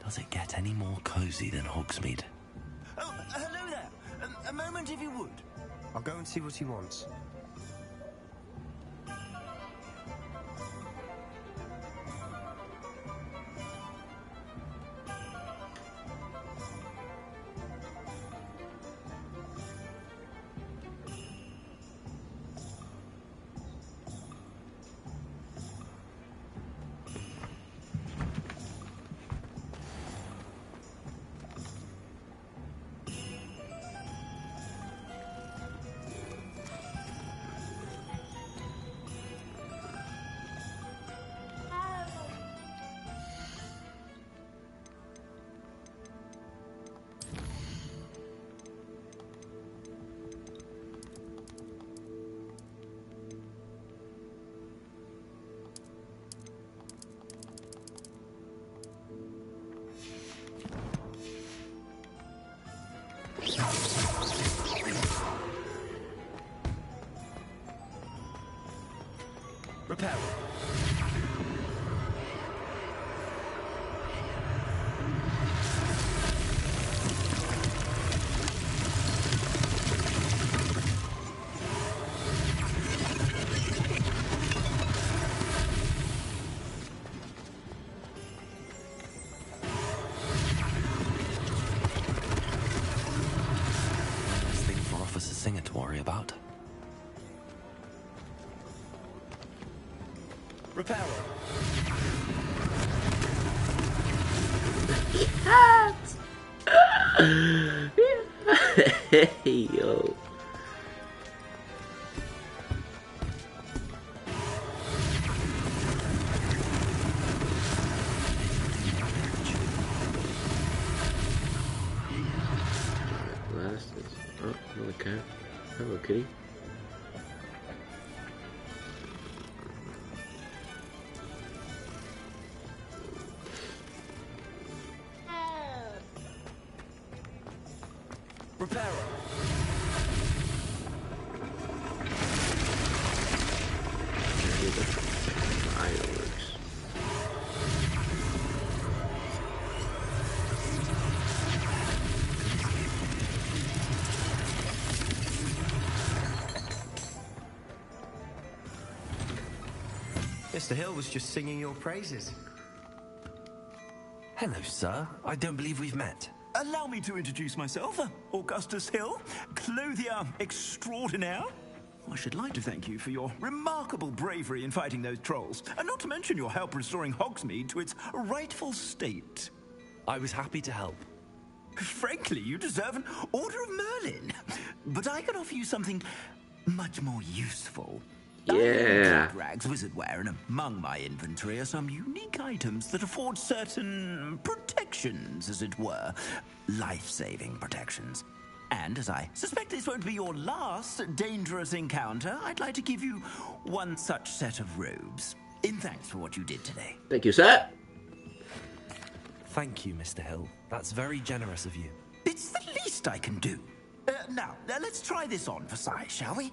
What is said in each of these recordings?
Does it get any more cozy than Hogsmeade? Oh, hello there. A moment if you would. I'll go and see what he wants. Repair. Nice thing for Officer Singer to worry about. Repair. Cat! Yo. Last is another cat. Hello, kitty. Repair. Fireworks. Mr. Hill was just singing your praises. Hello, sir. I don't believe we've met. Allow me to introduce myself, Augustus Hill, clothier extraordinaire. I should like to thank you for your remarkable bravery in fighting those trolls, and not to mention your help restoring Hogsmeade to its rightful state. I was happy to help. Frankly, you deserve an Order of Merlin, but I can offer you something much more useful. Yeah. Rags wizard wear, and among my inventory are some unique items that afford certain protections, as it were. Life-saving protections. And as I suspect this won't be your last dangerous encounter, I'd like to give you one such set of robes. In thanks for what you did today. Thank you, sir. Thank you, Mr. Hill. That's very generous of you. It's the least I can do. Now, let's try this on for size, shall we?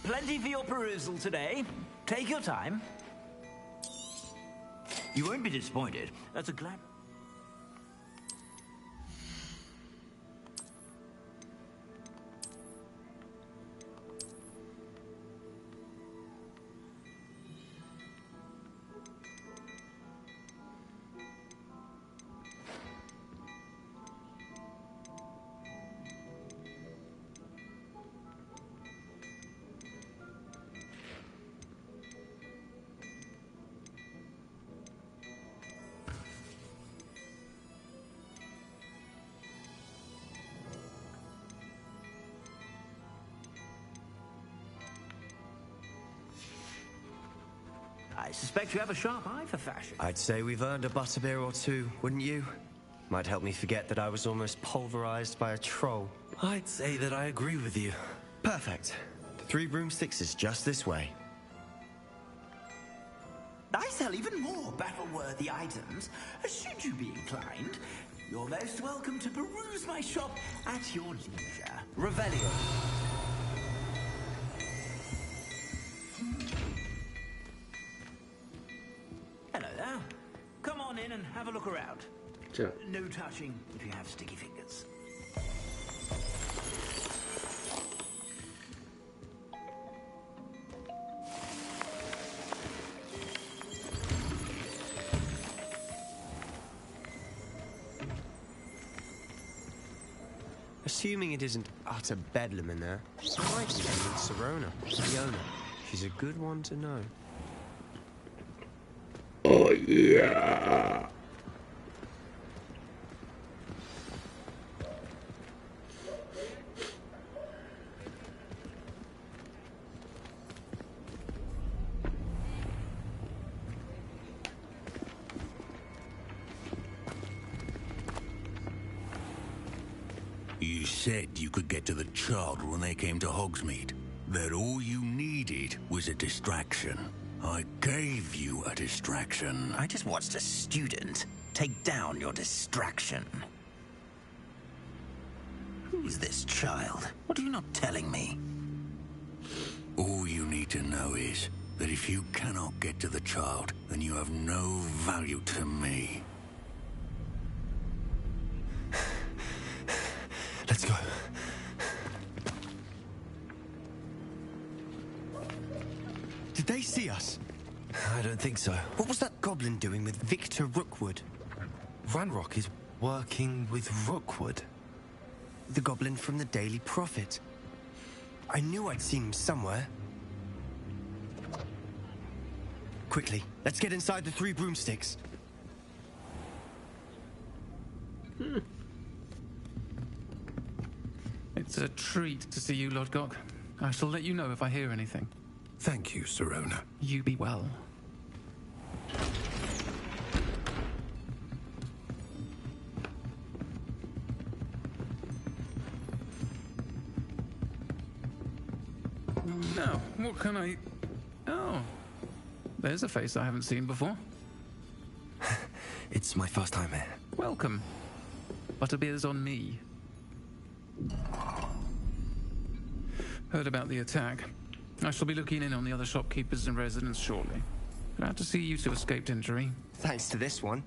Plenty for your perusal today. Take your time. You won't be disappointed. That's a glad... I suspect you have a sharp eye for fashion. I'd say we've earned a butterbeer or two, wouldn't you? Might help me forget that I was almost pulverized by a troll. I'd say that I agree with you. Perfect. The 3 broomsticks is just this way. I sell even more battle-worthy items. Should you be inclined, you're most welcome to peruse my shop at your leisure. Revelio. Hello there. Come on in and So, No touching if you have sticky fingers. Assuming it isn't utter bedlam in there, I might even meet Serona, the owner. She's a good one to know. oh yeah. You said you could get to the child when they came to Hogsmeade. That all you needed was a distraction. I gave you a distraction. I just watched a student take down your distraction. Who's this child? What are you not telling me? All you need to know is that if you cannot get to the child, then you have no value to me. Let's go. Did they see us? I don't think so. What was that goblin doing with Victor Rookwood? Ranrock is working with Rookwood. The goblin from the Daily Prophet. I knew I'd seen him somewhere. Quickly, let's get inside the 3 broomsticks. It's a treat to see you, Lodgok. I shall let you know if I hear anything. Thank you, Serona. You be well. Now, what can I... Oh, there's a face I haven't seen before. It's my first time here. Welcome. Butterbeer's on me. Heard about the attack. I shall be looking in on the other shopkeepers and residents shortly. Glad to see you two escaped injury. Thanks to this one.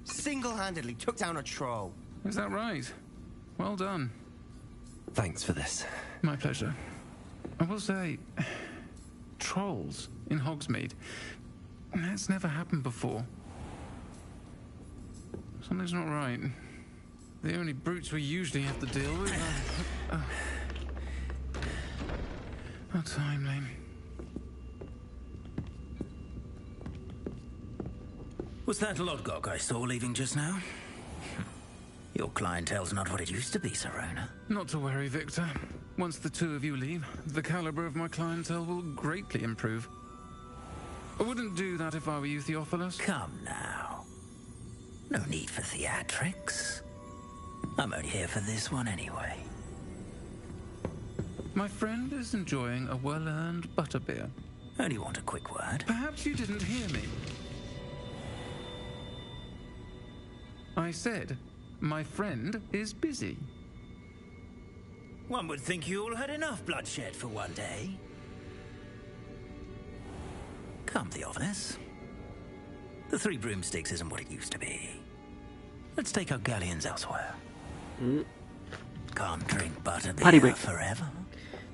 Single-handedly took down a troll. Is that right? Well done. Thanks for this. My pleasure. I will say, trolls in Hogsmeade. That's never happened before. Something's not right. The only brutes we usually have to deal with are... How timely. Was that Lodgok I saw leaving just now? Your clientele's not what it used to be, Serona. Not to worry, Victor. Once the two of you leave, the caliber of my clientele will greatly improve. I wouldn't do that if I were you, Theophilus. Come now. No need for theatrics. I'm only here for this one anyway. My friend is enjoying a well-earned butterbeer. Only want a quick word. Perhaps you didn't hear me. I said, my friend is busy. One would think you all had enough bloodshed for one day. Come, Theophilus. The 3 broomsticks isn't what it used to be. Let's take our galleons elsewhere. Can't drink Party butterbeer break. forever.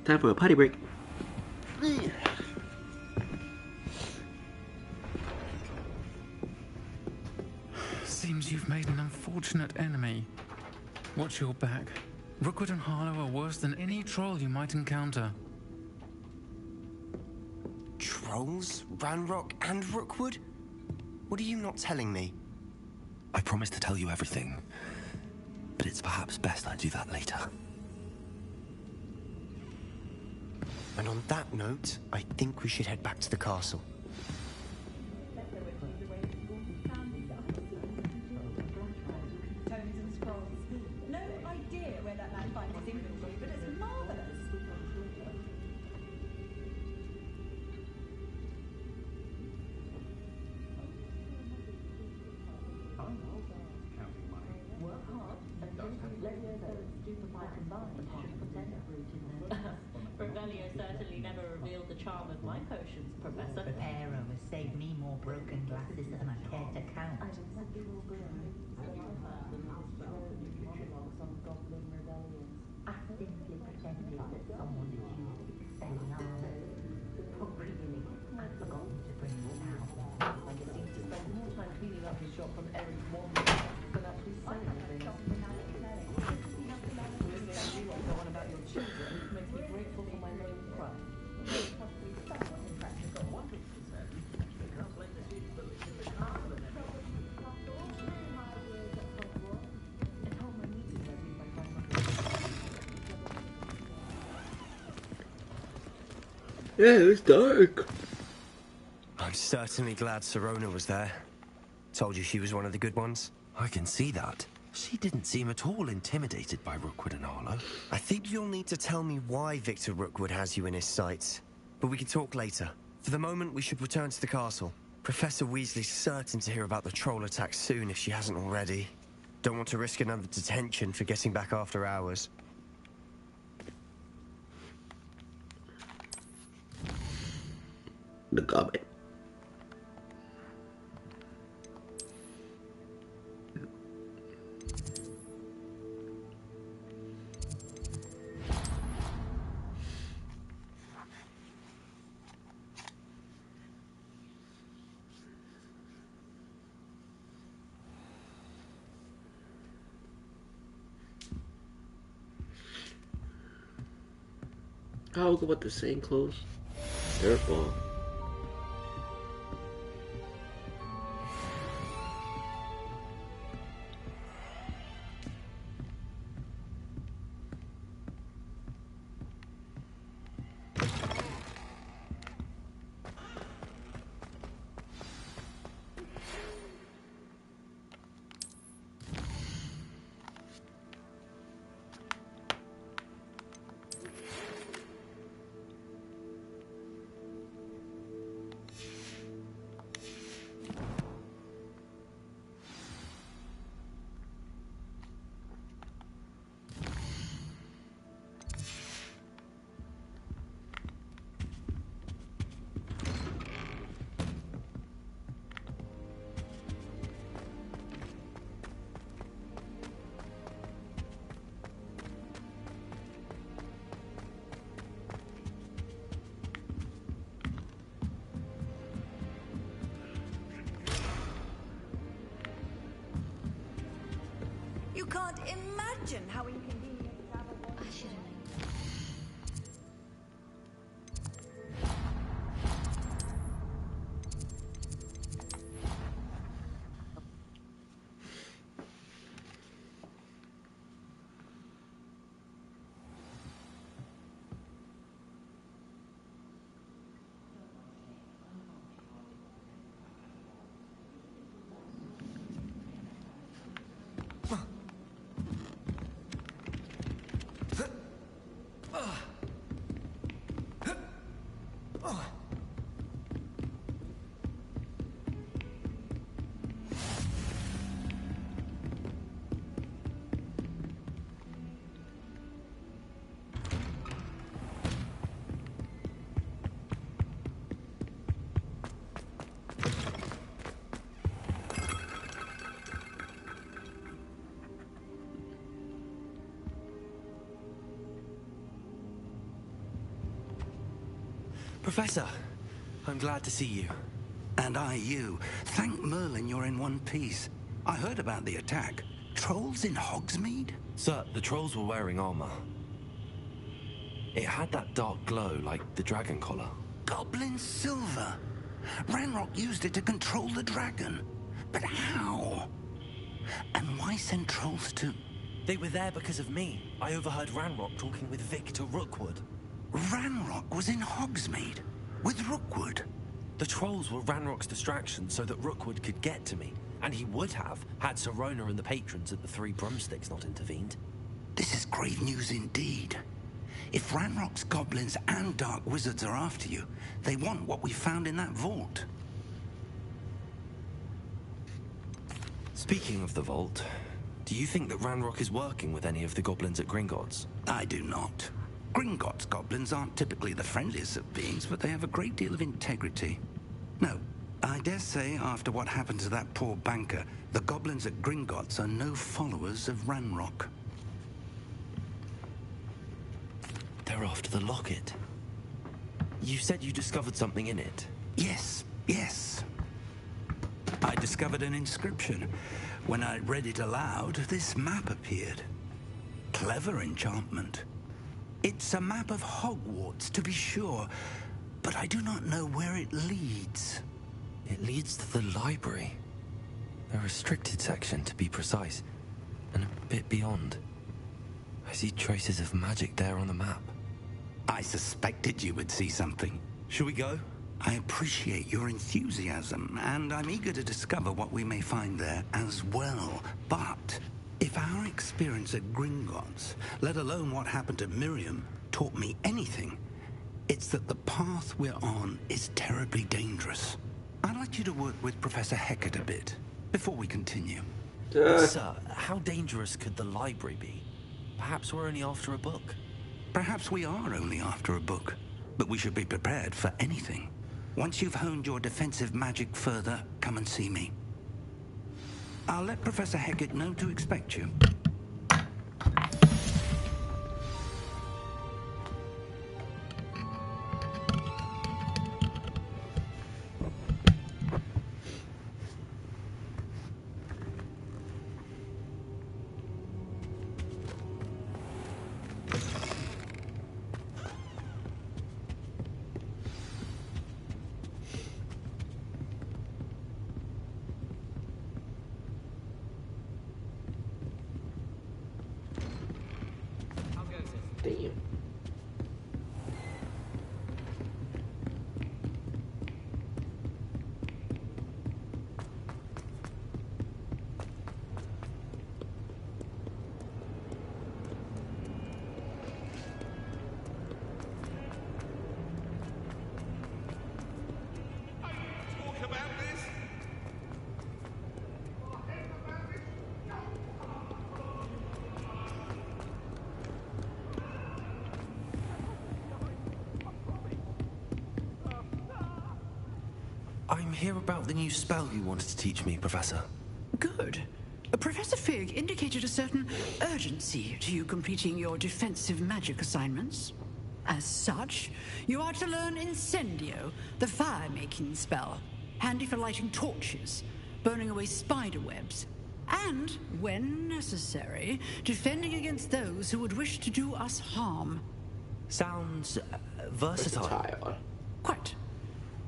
Time for a party break. Seems you've made an unfortunate enemy. Watch your back. Rookwood and Harlow are worse than any troll you might encounter. Trolls? Ranrock and Rookwood? What are you not telling me? I promised to tell you everything, but it's perhaps best I do that later. And on that note, I think we should head back to the castle. Tomes and scrolls. No idea where that man finds his inventory, but it's marvelous. Work hard and don't let your Revelio certainly never revealed the charm of my potions, Professor. Reparo has saved me more broken glasses than I care to count. I simply pretended that someone accused excelling others. But really, I've forgotten to bring it out. I seem to spend more time cleaning up his shop from Eric's one than actually selling things. Listening to you go on about your children makes me grateful for my lone crust. Yeah, it was dark. I'm certainly glad Sirona was there. Told you she was one of the good ones. I can see that. She didn't seem at all intimidated by Rookwood and Arlo. I think you'll need to tell me why Victor Rookwood has you in his sights. But we can talk later. For the moment, we should return to the castle. Professor Weasley's certain to hear about the troll attack soon if she hasn't already. Don't want to risk another detention for getting back after hours. The goblin. I'll go with the same clothes. Dirtball. You can't imagine how inconvenient travel was. I should have known. Professor, I'm glad to see you. And I you. Thank Merlin you're in one piece. I heard about the attack. Trolls in Hogsmeade? Sir, the trolls were wearing armor. It had that dark glow like the dragon collar. Goblin silver. Ranrock used it to control the dragon. But how? And why send trolls to... They were there because of me. I overheard Ranrock talking with Victor Rookwood. Ranrock was in Hogsmeade with Rookwood. The trolls were Ranrock's distraction so that Rookwood could get to me. And he would have, had Sirona and the patrons at the Three Broomsticks not intervened. This is grave news indeed. If Ranrock's goblins and dark wizards are after you, they want what we found in that vault. Speaking of the vault, Do you think that Ranrock is working with any of the goblins at Gringotts? I do not. Gringotts goblins aren't typically the friendliest of beings, but they have a great deal of integrity. No, I dare say after what happened to that poor banker, the goblins at Gringotts are no followers of Ranrock. They're after the locket. You said you discovered something in it. Yes. I discovered an inscription. When I read it aloud, this map appeared. Clever enchantment. It's a map of Hogwarts, to be sure, but I do not know where it leads. It leads to the library. The restricted section, to be precise, and a bit beyond. I see traces of magic there on the map. I suspected you would see something. Shall we go? I appreciate your enthusiasm, and I'm eager to discover what we may find there as well. But if our experience at Gringotts, let alone what happened to Miriam, taught me anything, it's that the path we're on is terribly dangerous. I'd like you to work with Professor Hecat a bit before we continue. Sir, how dangerous could the library be? Perhaps we're only after a book. Perhaps we are only after a book, but we should be prepared for anything. Once you've honed your defensive magic further, come and see me. I'll let Professor Hecat know to expect you. Damn. I'm here about the new spell you wanted to teach me, Professor. Good. Professor Fig indicated a certain urgency to you completing your defensive magic assignments. As such, you are to learn Incendio, the fire-making spell, handy for lighting torches, burning away spider webs, and, when necessary, defending against those who would wish to do us harm. Sounds versatile. Quite.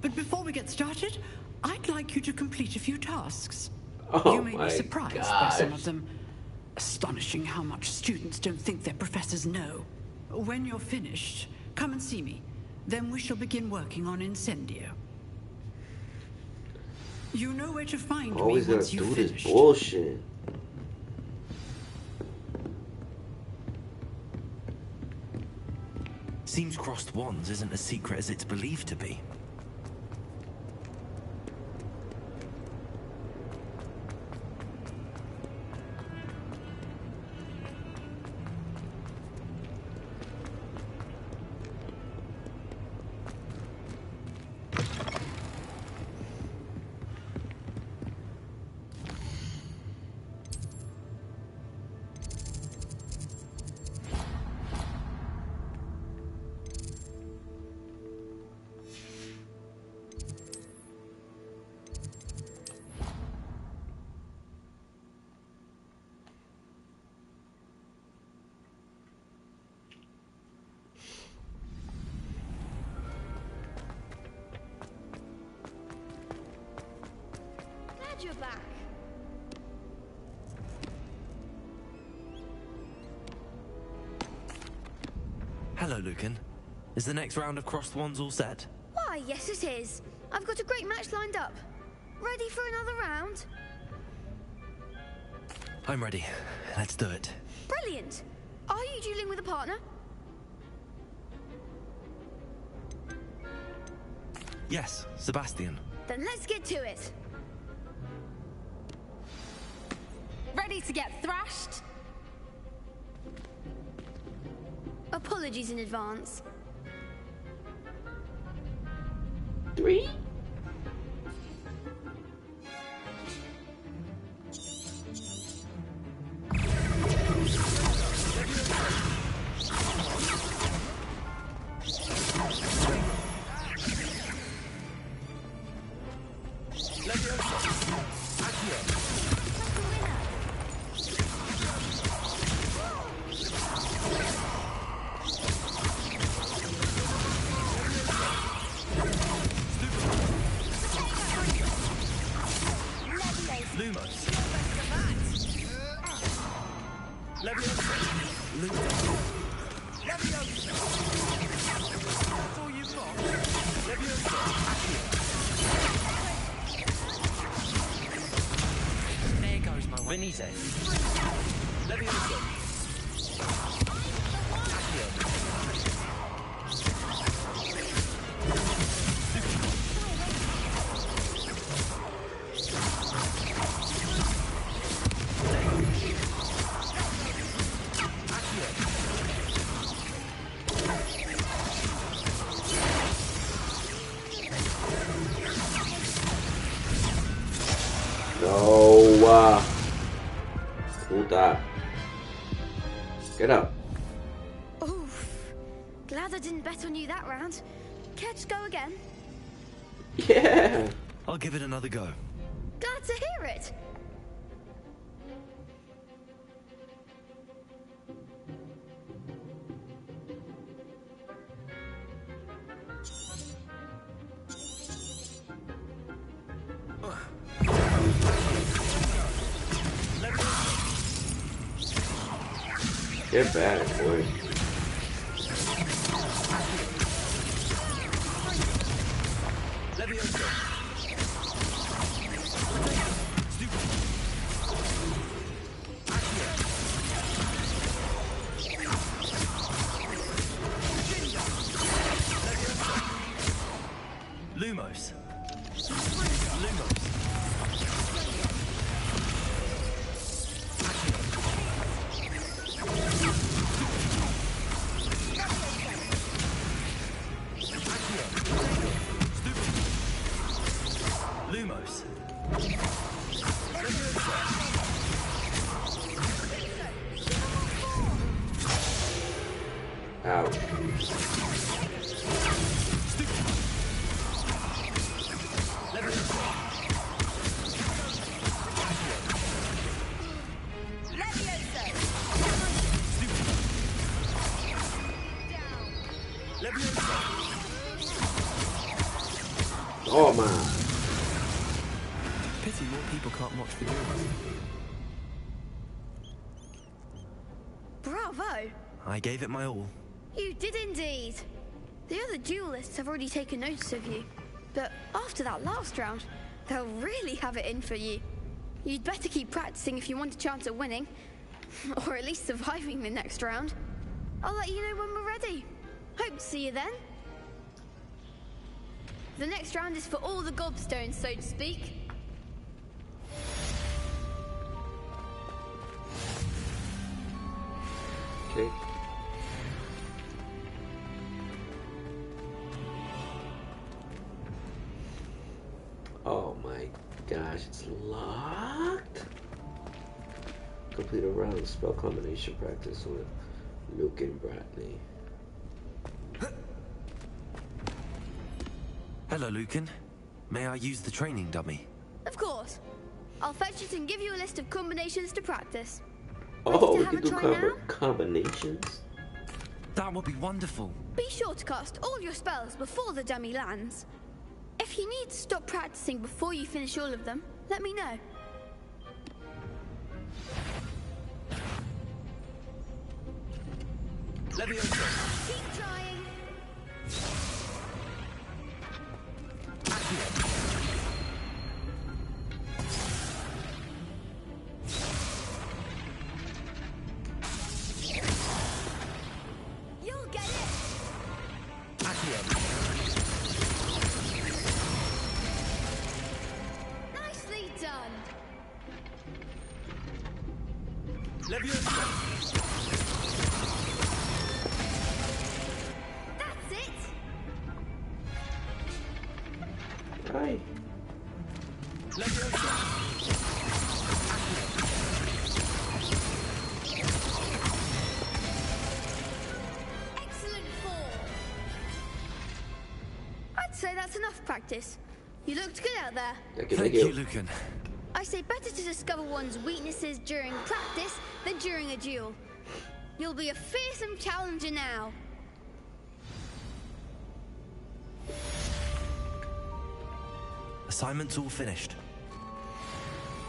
But before we get started, I'd like you to complete a few tasks. Oh You may my be surprised by some of them. Astonishing how much students don't think their professors know. When you're finished, come and see me. Then we shall begin working on Incendio. You know where to find me Always gotta once you've do this finished. bullshit. Seems crossed wands isn't as secret as it's believed to be. Glad you're back. Hello, Lucan. Is the next round of crossed wands all set? Why, yes it is. I've got a great match lined up. Ready for another round? I'm ready. Let's do it. Brilliant. Are you dueling with a partner? Yes, Sebastian. Then let's get to it. Ready? Ready to get thrashed? Apologies in advance. 3? No. Puta. Get up. Oof. Glad I didn't bet on you that round. Care to go again? Yeah. I'll give it another go. Glad to hear it. Get back, boy. Lumos. Lumos. Out. Oh man. Pity more people can't watch the duels. Bravo. I gave it my all. You did indeed. The other duelists have already taken notice of you. But after that last round, they'll really have it in for you. You'd better keep practicing if you want a chance at winning. Or at least surviving the next round. I'll let you know when we're ready. Hope to see you then. The next round is for all the gobstones, so to speak. Okay. Oh my gosh, it's locked. Complete a round of spell combination practice with Luke and Bradley. Hello, Lucan. May I use the training dummy? Of course. I'll fetch it and give you a list of combinations to practice. Oh, we have can a do try now? combinations. That would be wonderful. Be sure to cast all your spells before the dummy lands. If you need to stop practicing before you finish all of them, let me know. Keep trying. You'll get it. Nicely done. say that's enough practice. You looked good out there. Thank you, Lucan. I say better to discover one's weaknesses during practice than during a duel. You'll be a fearsome challenger now. Assignment's all finished.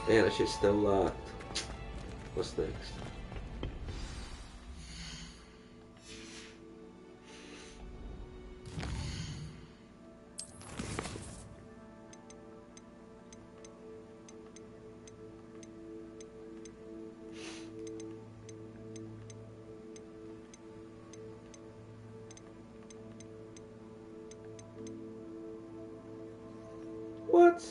Man, that shit's still locked. What's next? What?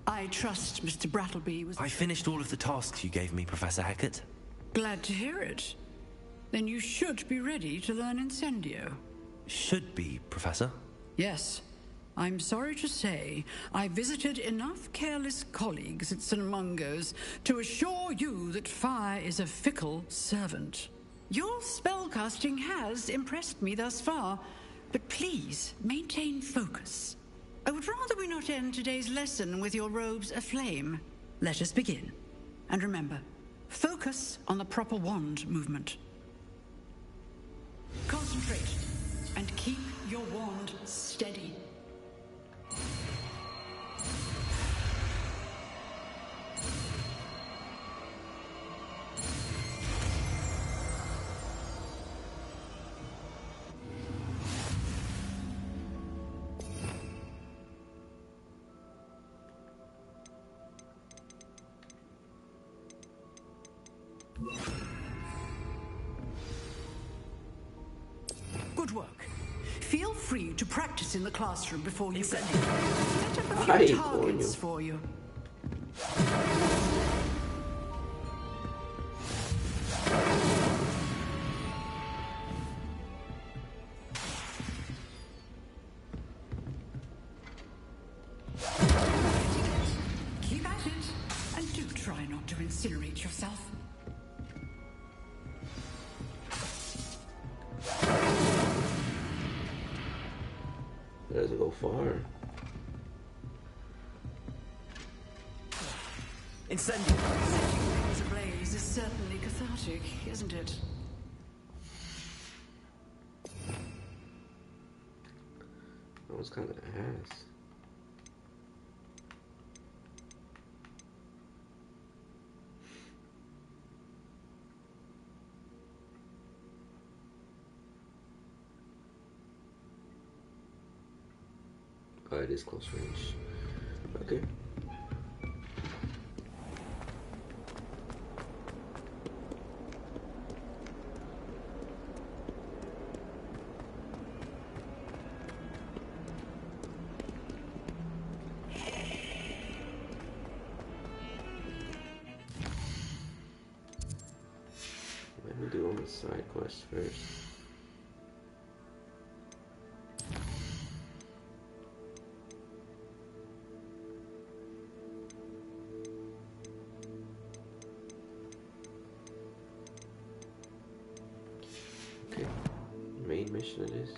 I trust Mr. Brattleby was... I finished all of the tasks you gave me, Professor Hackett. Glad to hear it. Then you should be ready to learn Incendio. Should be, Professor. Yes. I'm sorry to say, I visited enough careless colleagues at St. Mungo's to assure you that fire is a fickle servant. Your spellcasting has impressed me thus far, but please maintain focus. I would rather we not end today's lesson with your robes aflame. Let us begin. And remember, focus on the proper wand movement. Concentrate and keep your wand steady. Good work. Feel free to practice in the classroom before you set up a few targets for you. Keep at it, and do try not to incinerate yourself. Doesn't go far. Incendio. Setting things ablaze is certainly cathartic, isn't it? That was kind of ass. Oh, it is close range. Okay. Let me do all the side quests first. Main mission it is.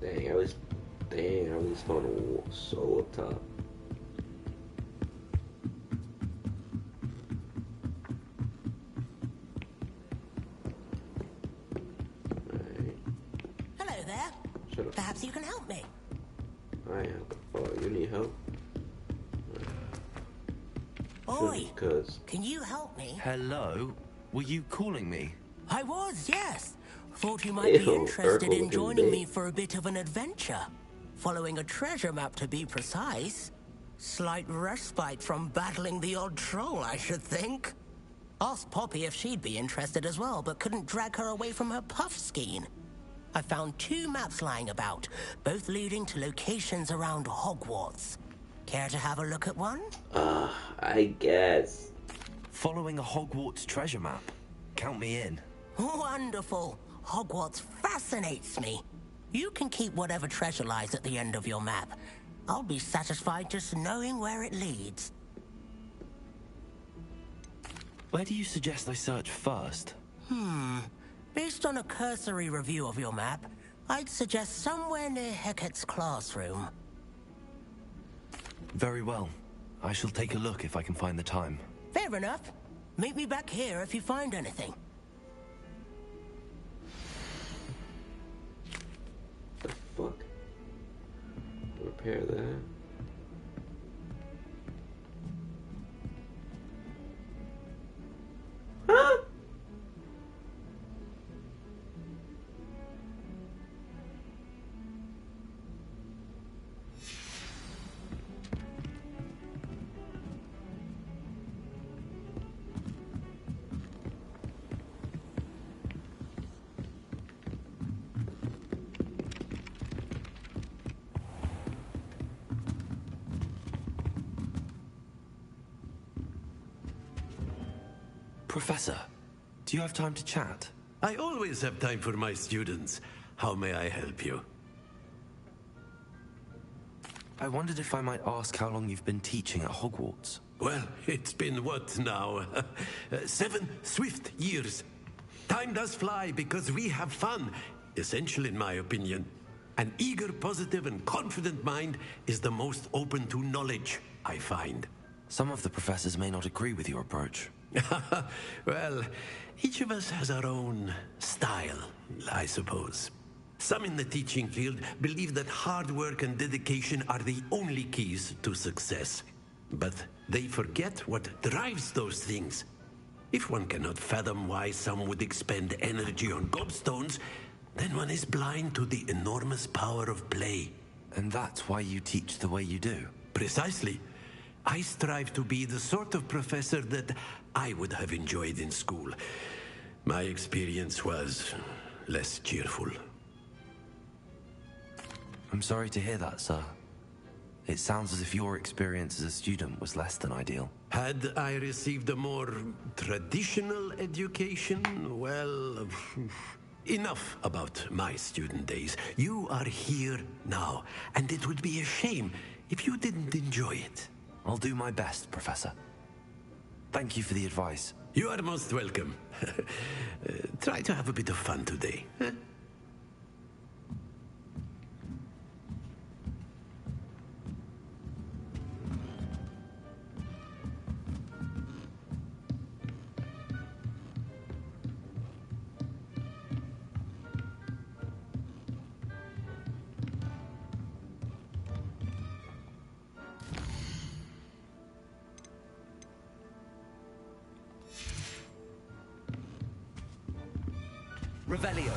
Dang, I really spawned so up top. Hello there. Shut up. Perhaps you can help me. I am. Oh, you need help? Oi, Cause can you help me? Hello? Were you calling me? I was, yes. Thought you might be interested in Urkel joining looking me for a bit of an adventure. Following a treasure map, to be precise. Slight respite from battling the odd troll, I should think. Asked Poppy if she'd be interested as well, but couldn't drag her away from her puff skein. I found 2 maps lying about, both leading to locations around Hogwarts. Care to have a look at one? I guess. Following a Hogwarts treasure map. Count me in. Wonderful. Hogwarts fascinates me. You can keep whatever treasure lies at the end of your map. I'll be satisfied just knowing where it leads. Where do you suggest I search first? Based on a cursory review of your map, I'd suggest somewhere near Hecat's classroom. Very well. I shall take a look if I can find the time. Fair enough. Meet me back here if you find anything. The fuck? Repair that. Huh? Professor, do you have time to chat? I always have time for my students. How may I help you? I wondered if I might ask how long you've been teaching at Hogwarts. Well, it's been what now? 7 swift years. Time does fly because we have fun, essential in my opinion. An eager, positive, and confident mind is the most open to knowledge, I find. Some of the professors may not agree with your approach. Well, each of us has our own style, I suppose. Some in the teaching field believe that hard work and dedication are the only keys to success. But they forget what drives those things. If one cannot fathom why some would expend energy on gobstones, then one is blind to the enormous power of play. And that's why you teach the way you do? Precisely. I strive to be the sort of professor that I would have enjoyed in school. My experience was less cheerful. I'm sorry to hear that, sir. It sounds as if your experience as a student was less than ideal. Had I received a more traditional education, well, enough about my student days. You are here now, and it would be a shame if you didn't enjoy it. I'll do my best, Professor. Thank you for the advice. You are most welcome. Try to have a bit of fun today. Huh? Revelio.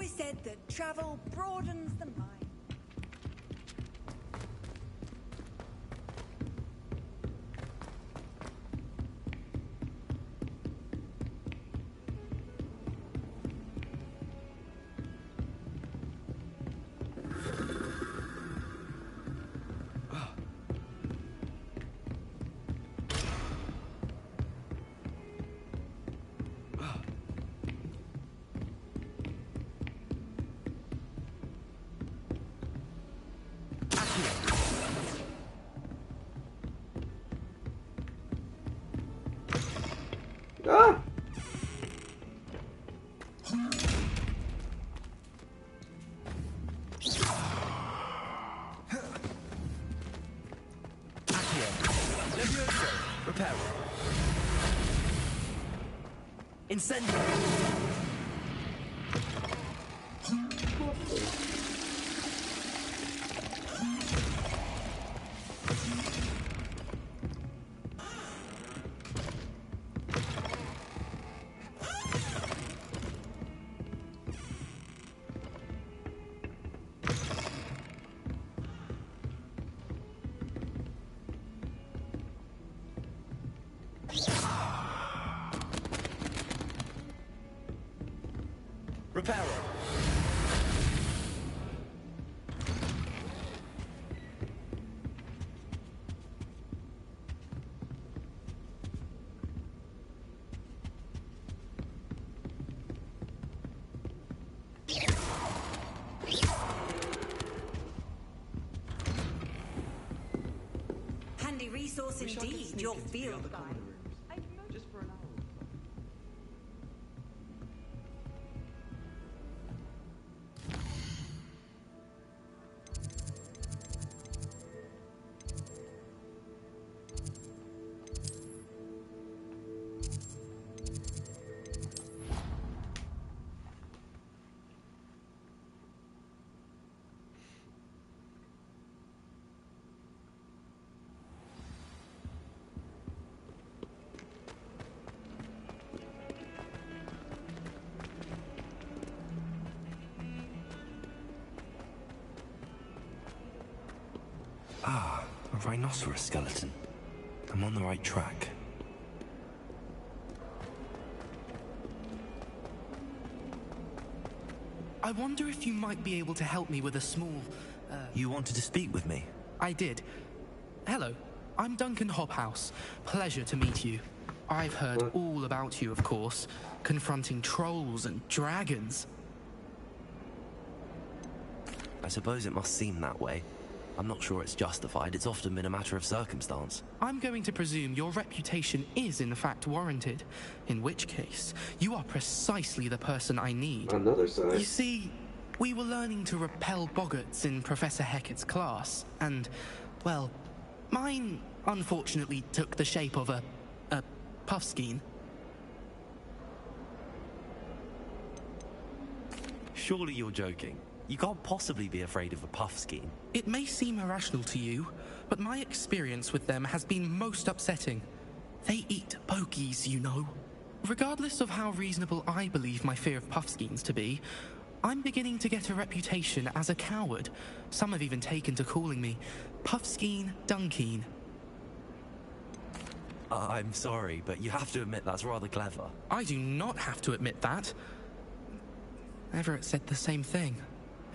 always said that travel broadens the mind. Ah! Reparo. Incendio. Reparo. Handy resource indeed, your field guide. Just for an hour. Ah, a rhinoceros skeleton. I'm on the right track. I wonder if you might be able to help me with a small... You wanted to speak with me? I did. Hello, I'm Duncan Hobhouse. Pleasure to meet you. I've heard all about you, of course, confronting trolls and dragons. I suppose it must seem that way. I'm not sure it's justified. It's often been a matter of circumstance. I'm going to presume your reputation is in fact warranted, in which case, you are precisely the person I need. Another side. You see, we were learning to repel boggarts in Professor Hecat's class, and, well, mine unfortunately took the shape of a puffskein. Surely you're joking. You can't possibly be afraid of a puffskein. It may seem irrational to you, but my experience with them has been most upsetting. They eat bogies, you know. Regardless of how reasonable I believe my fear of puffskeins to be, I'm beginning to get a reputation as a coward. Some have even taken to calling me Puffskein Dunkeen. I'm sorry, but you have to admit that's rather clever. I do not have to admit that. Everett said the same thing.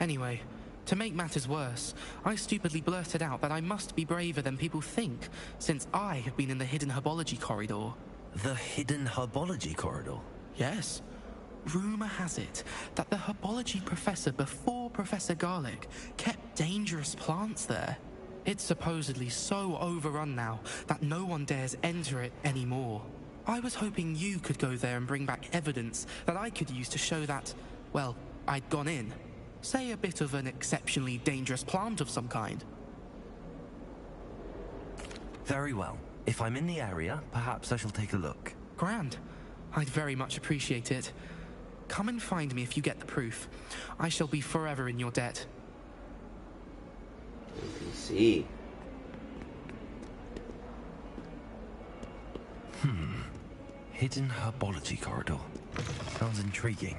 Anyway, to make matters worse, I stupidly blurted out that I must be braver than people think, since I have been in the hidden herbology corridor. The hidden herbology corridor? Yes. Rumour has it that the herbology professor before Professor Garlic kept dangerous plants there. It's supposedly so overrun now that no one dares enter it anymore. I was hoping you could go there and bring back evidence that I could use to show that, well, I'd gone in. Say a bit of an exceptionally dangerous plant of some kind. Very well. If I'm in the area, perhaps I shall take a look. Grand. I'd very much appreciate it. Come and find me if you get the proof. I shall be forever in your debt. See. Hidden herbology corridor. Sounds intriguing.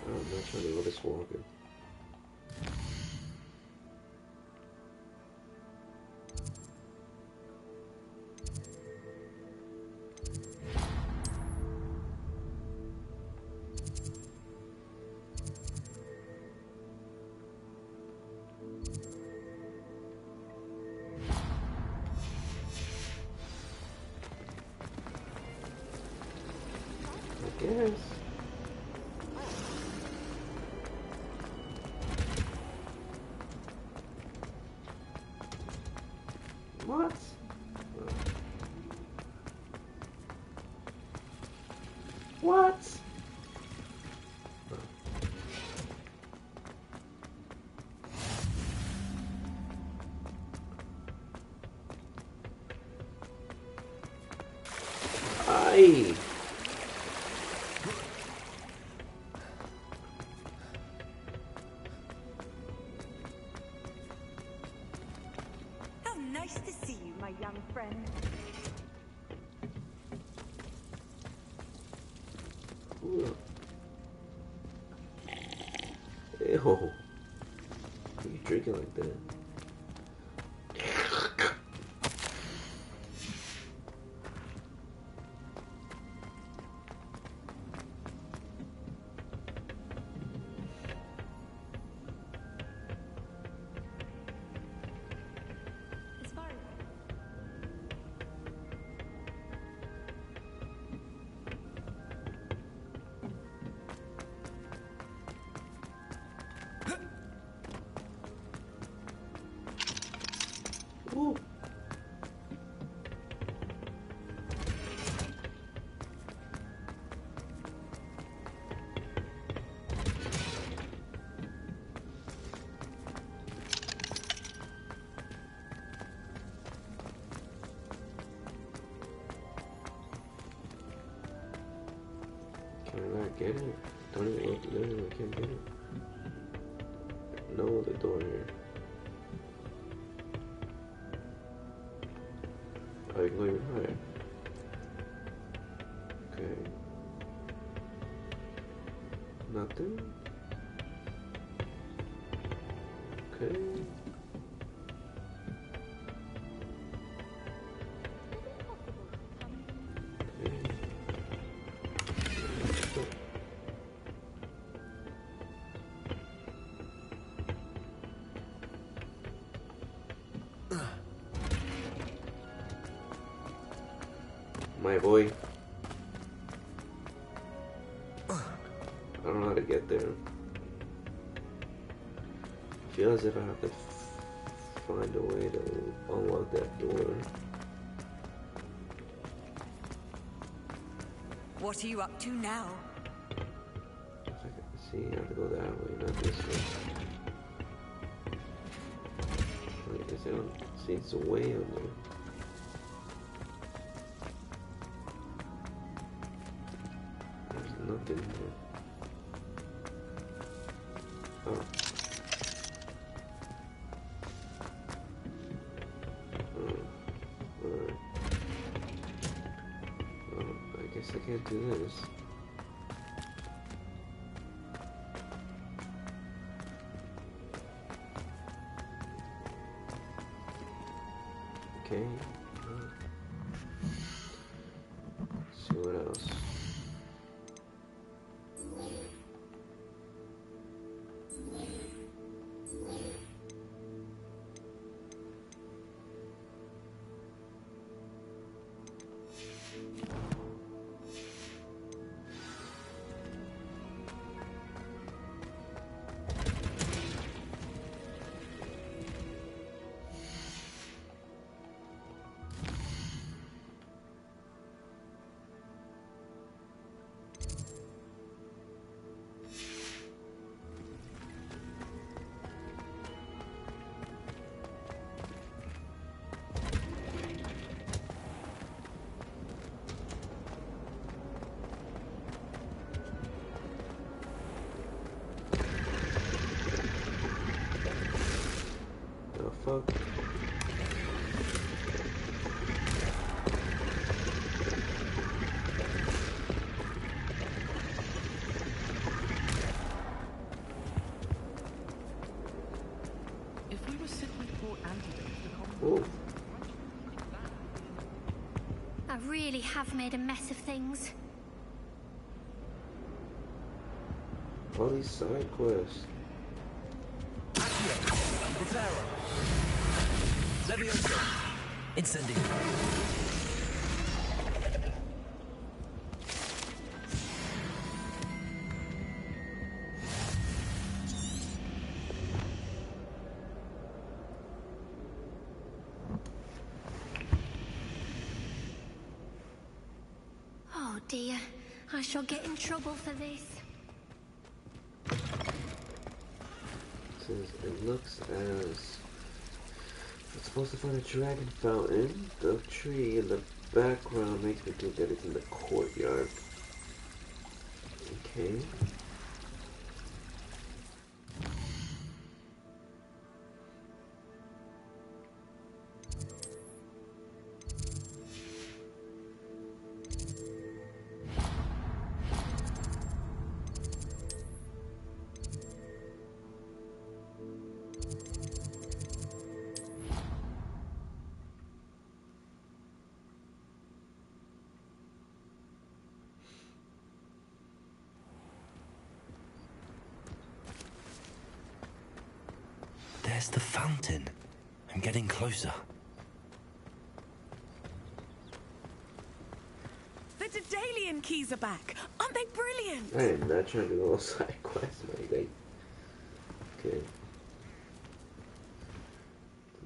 I'm not trying to go this walking. I guess. What? What? Aye. How nice to see you, my young friend. Ooh. Ew. What are you drinking like that? As far as Ooh. Can I not get it? Don't even look there, I can't get it. No, the door here. Oh, you can go even higher. Okay. Nothing. Okay. My boy. I don't know how to get there. I feel as if I have to find a way to unlock that door. what are you up to now? If I can see, I have to go that way, not this way. I guess I don't see it's a way on there. Nothing here. Oh. Alright. Well, I guess I can't do this. Okay. Let's see what else. The fuck? Oh. I really have made a mess of things. All these side quests. Preparo. Levioso. Incendio. Oh dear, I shall get in trouble for this. Says it looks as it's supposed to find a dragon fountain. The tree in the background makes me think that it's in the courtyard. Okay. There's the fountain. I'm getting closer. The Daedalian keys are back. Aren't they brilliant? I am not trying to go on side quests, my guy. Okay.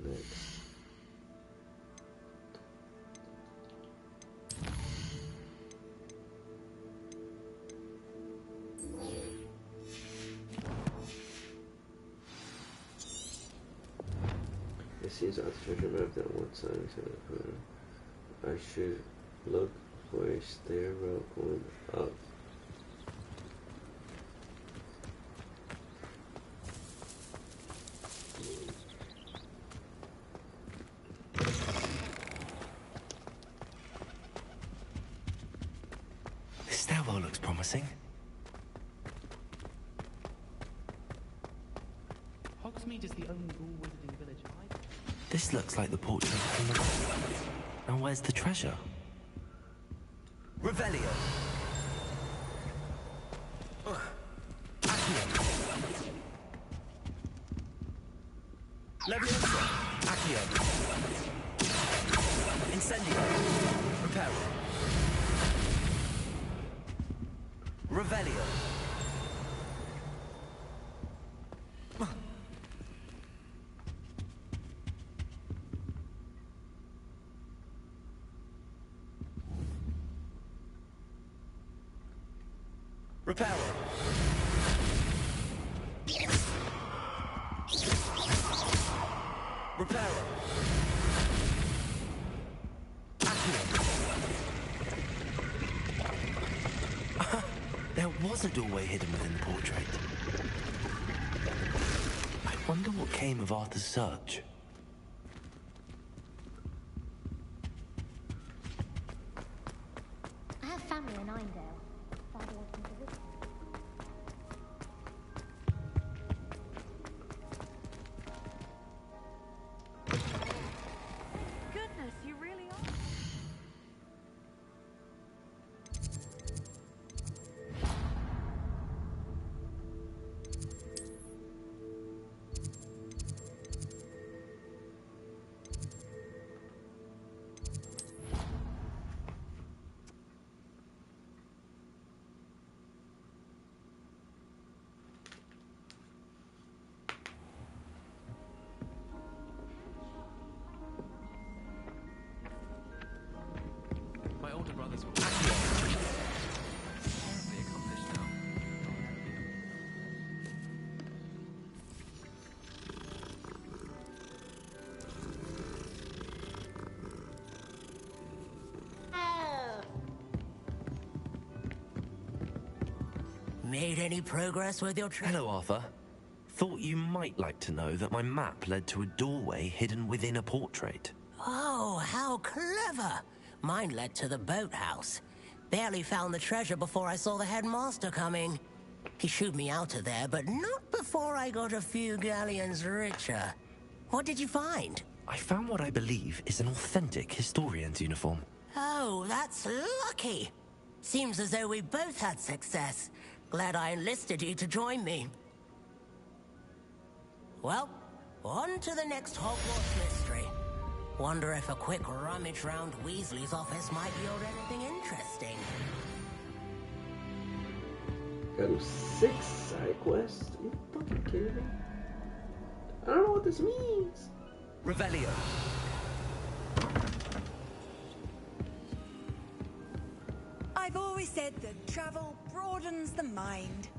Next. It seems out the treasure map that one time I should look for a stairwell going up. This stairwell looks promising. Hogsmeade is the only all-wizarding village I... This looks like the portrait from the... And where's the treasure? Revelio. Accio. Levioso. Accio. Incendio. Reparo. Revelio. Reparo. Reparo. There was a doorway hidden within the portrait. I wonder what came of Arthur's search. I have family in Irondale. Father wants me to visit. Goodness, you really are. My older brothers were horribly accomplished now. Made any progress with your Hello, Arthur. Thought you might like to know that my map led to a doorway hidden within a portrait. Oh, how clever! Mine led to the boathouse. Barely found the treasure before I saw the headmaster coming. He shooed me out of there, but not before I got a few galleons richer. What did you find? I found what I believe is an authentic historian's uniform. Oh, that's lucky. Seems as though we both had success. Glad I enlisted you to join me. Well, on to the next Hogwarts mystery. Wonder if a quick rummage round Weasley's office might yield anything interesting. Gotta do 6 side quests? Are you fucking kidding me? I don't know what this means. Revelio. I've always said that travel broadens the mind.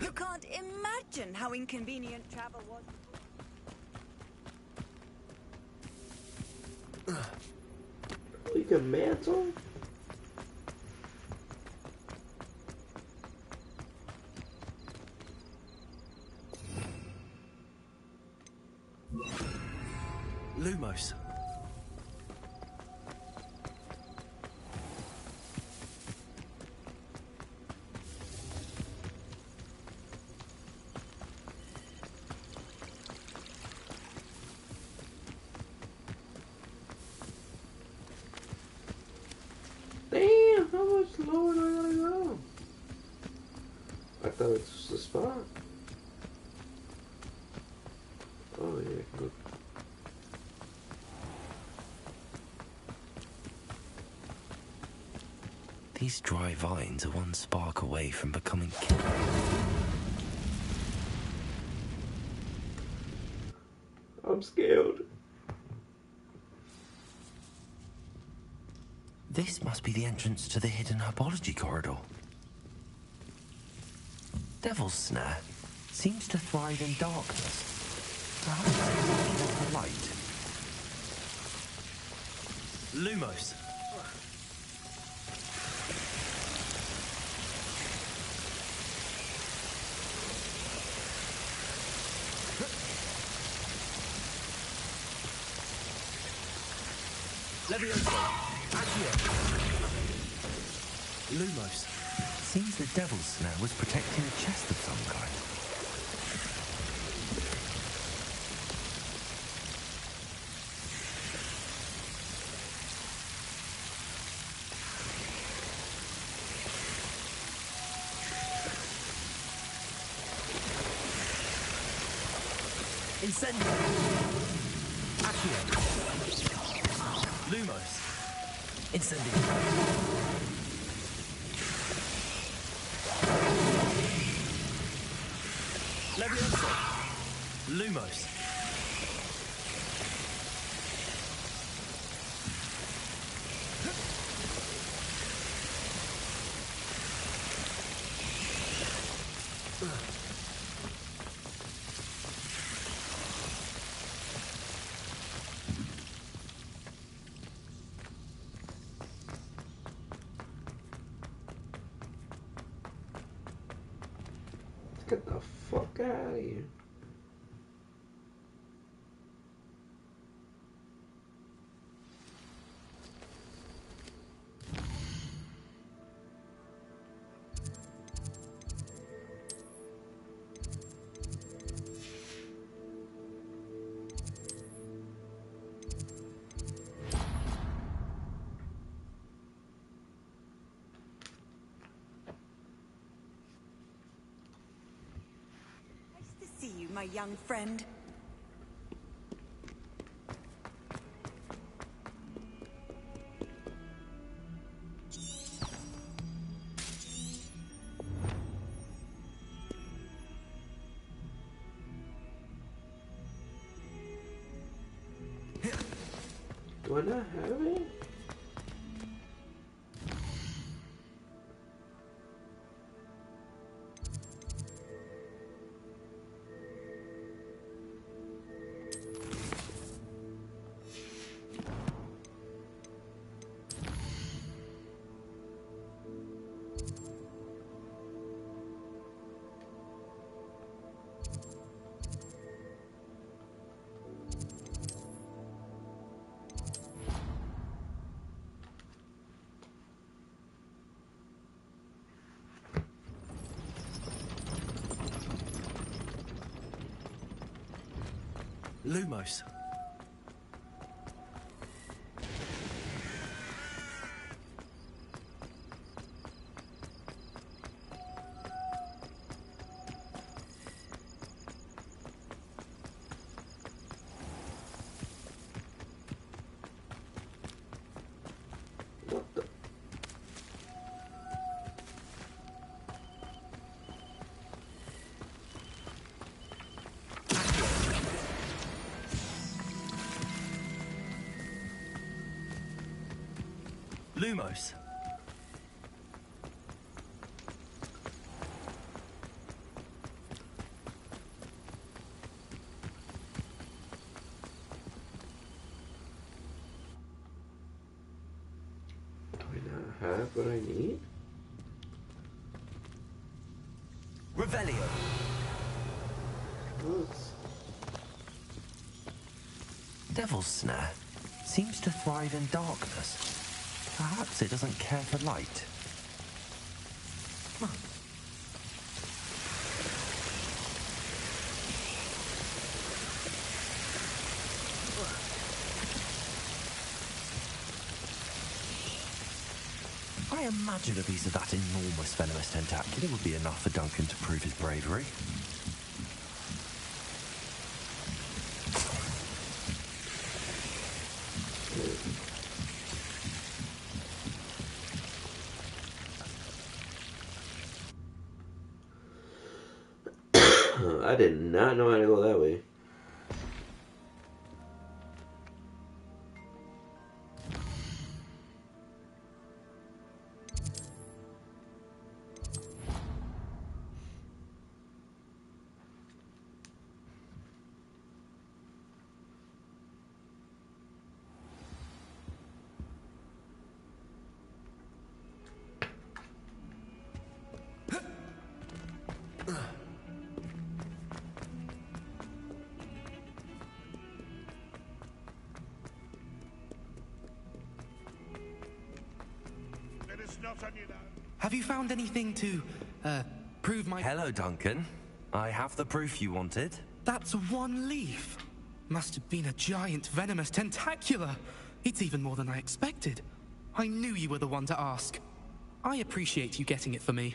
You can't imagine how inconvenient travel was. You can mantle? Lumos. Damn, how much lower do I gotta go? I thought it's just a spot. Oh yeah, good. These dry vines are one spark away from becoming killer. I'm scared. This must be the entrance to the hidden herbology corridor. Devil's Snare seems to thrive in darkness. Perhaps it's looking for light. Lumos. Lumos. Seems the Devil's Snare was protecting a chest of some kind. Incendio. Accio. Lumos. Incendio. Levioso. Lumos. Get the fuck out of here. See you, my young friend. Do I not have it? Lumos. What the? Lumos. Do I not have what I need? Revelio. Oops. Devil's Snare seems to thrive in darkness. Perhaps it doesn't care for light. I imagine a piece of that enormous venomous tentacular would be enough for Duncan to prove his bravery. I did not know how to go that way. Have you found anything to, prove my... Hello, Duncan. I have the proof you wanted. That's one leaf. Must have been a giant venomous tentacula. It's even more than I expected. I knew you were the one to ask. I appreciate you getting it for me.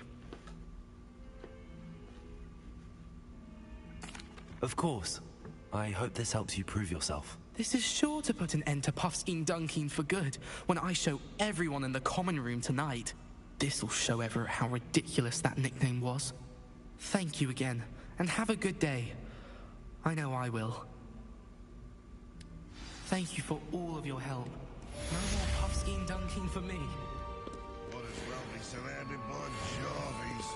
Of course. I hope this helps you prove yourself. This is sure to put an end to Puffskein Dunkeen for good when I show everyone in the common room tonight. This'll show Everett how ridiculous that nickname was. Thank you again, and have a good day. I know I will. Thank you for all of your help. No more Puffskein Dunkeen for me. What is well be surrounded by Jarvies.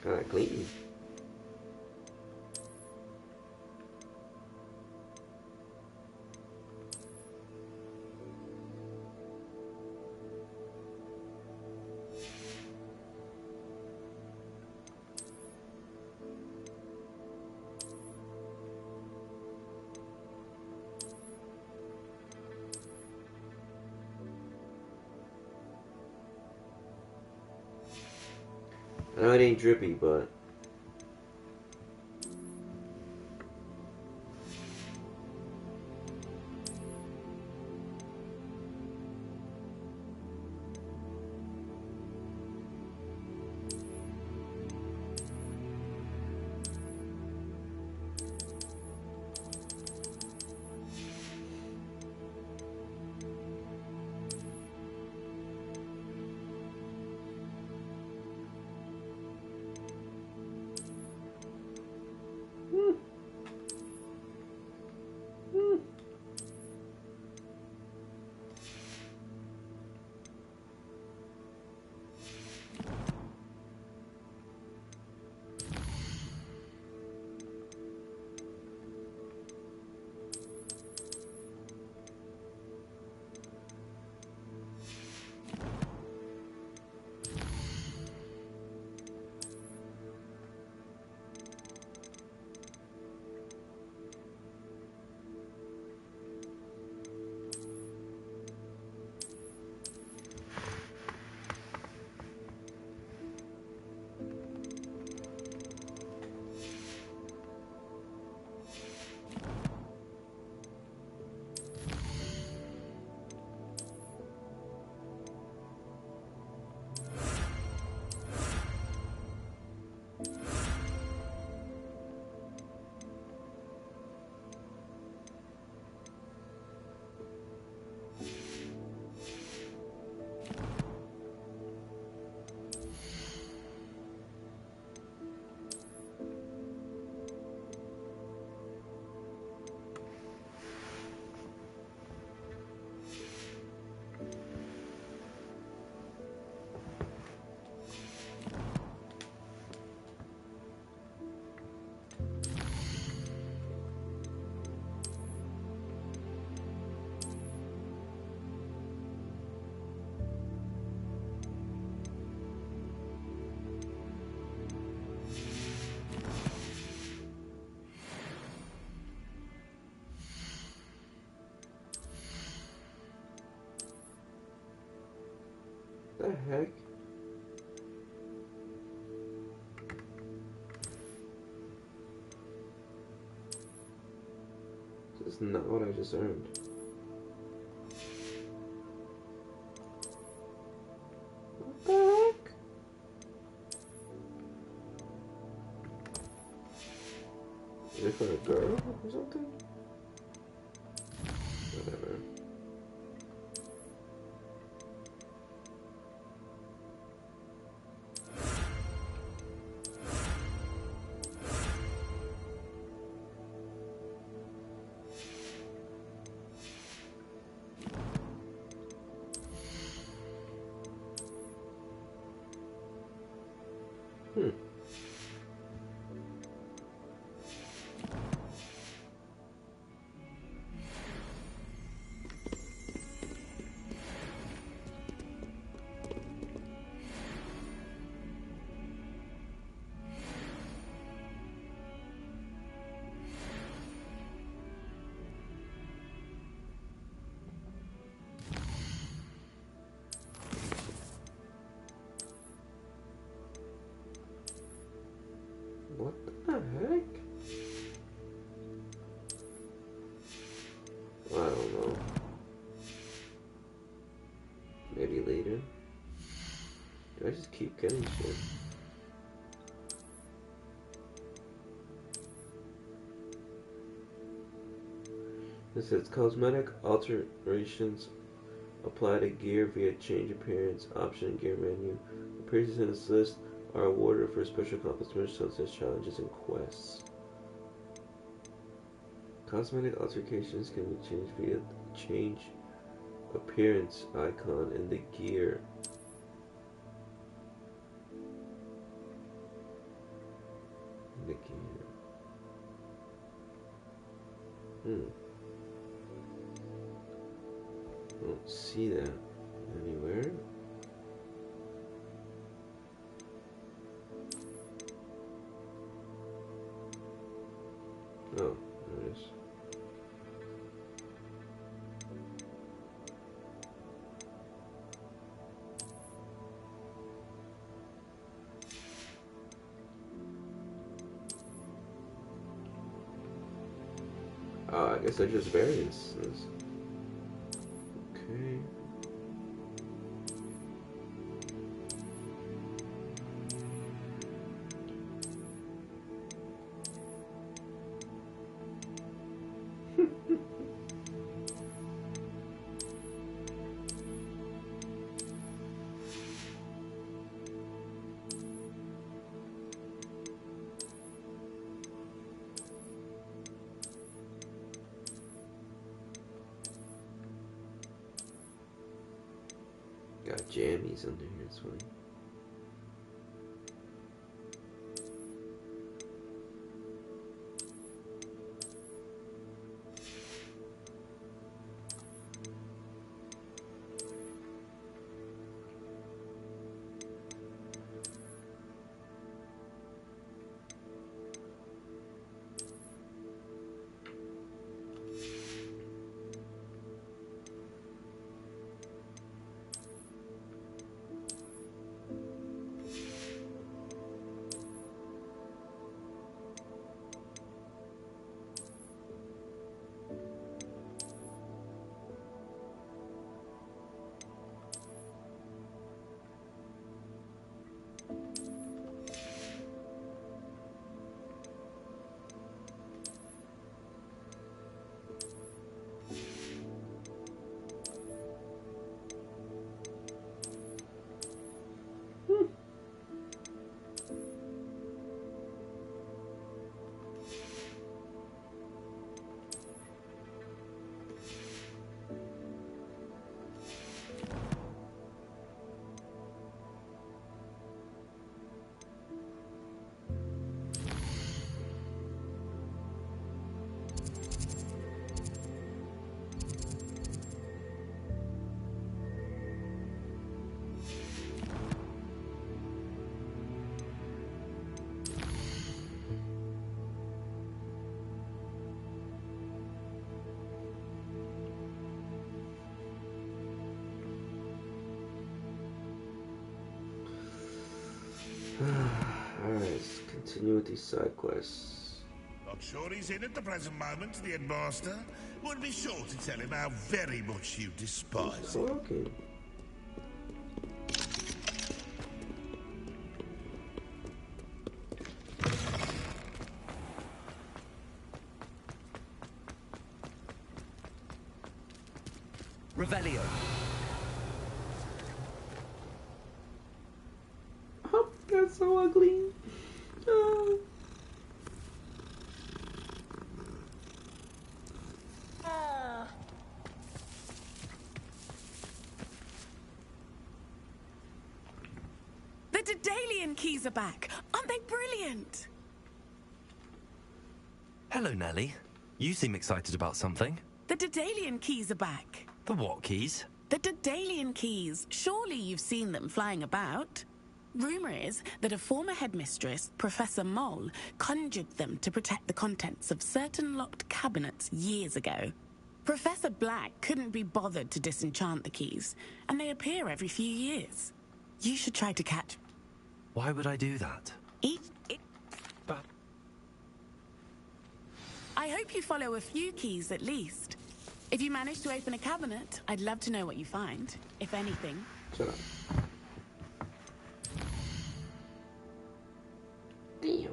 Kinda clean. I know it ain't drippy, but the heck? This is not what I just earned. What the heck? Is it for a girl or something? Whatever. What the heck? I don't know. Maybe later. Do I just keep getting shit? This says cosmetic alterations apply to gear via change appearance option gear menu. Appearances in this list are awarded for special accomplishments such as challenges and quests. Cosmetic alterations can be changed via the change appearance icon in the gear. I don't see that anywhere. Oh, there it is. I guess they're just variances. Okay. Got jammies under here, it's funny. Alright, let's continue with these side quests. Not sure he's in at the present moment, the headmaster. Would be sure to tell him how very much you despise him. Okay. Revelio. Oh, that's so ugly. Oh. The Daedalian keys are back. Aren't they brilliant? Hello, Nellie. You seem excited about something. The Daedalian keys are back. The what keys? The Daedalian keys. Surely you've seen them flying about. Rumor is that a former headmistress, Professor Moll, conjured them to protect the contents of certain locked cabinets years ago. Professor Black couldn't be bothered to disenchant the keys, and they appear every few years. You should try to catch... Why would I do that? I hope you follow a few keys at least. If you manage to open a cabinet, I'd love to know what you find, if anything. Shut up. Damn.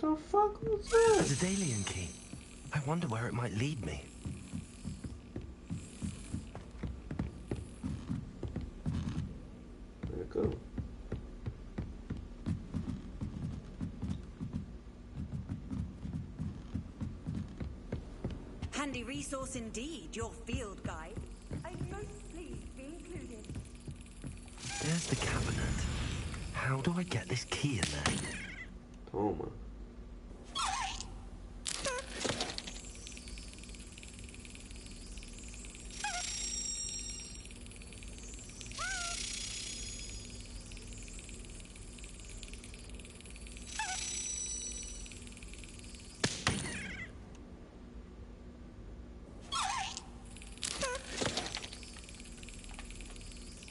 The fuck was that? A Daedalian key. I wonder where it might lead me. Where'd it go? Handy resource indeed, your field guide. I'm most pleased to be included. There's the cabinet. How do I get this key in there? Toma.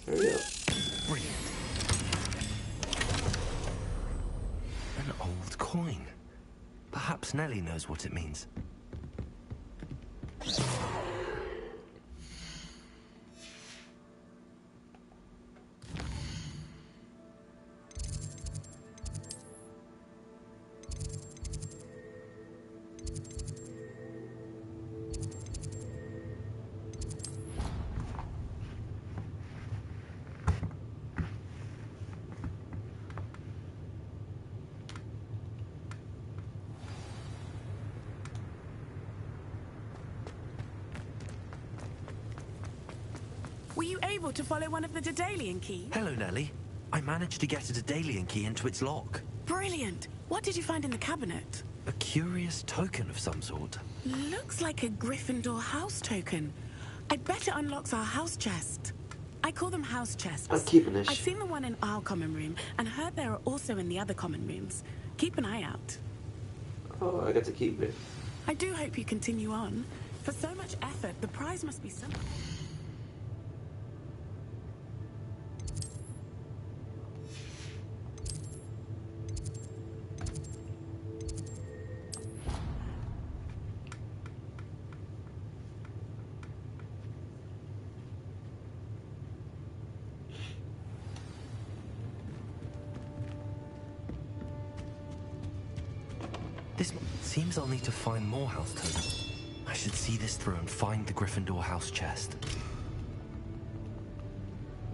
Hurry up. Brilliant. An old coin. Perhaps Nellie knows what it means. Were you able to follow one of the Daedalian keys? Hello, Nellie. I managed to get a Daedalian key into its lock. Brilliant. What did you find in the cabinet? A curious token of some sort. Looks like a Gryffindor house token. I bet it unlocks our house chest. I call them house chests. I'm keeping this. I've seen the one in our common room and heard there are also in the other common rooms. Keep an eye out. Oh, I got to keep it. I do hope you continue on. For so much effort, the prize must be something. This seems I'll need to find more house tokens. I should see this through and find the Gryffindor house chest.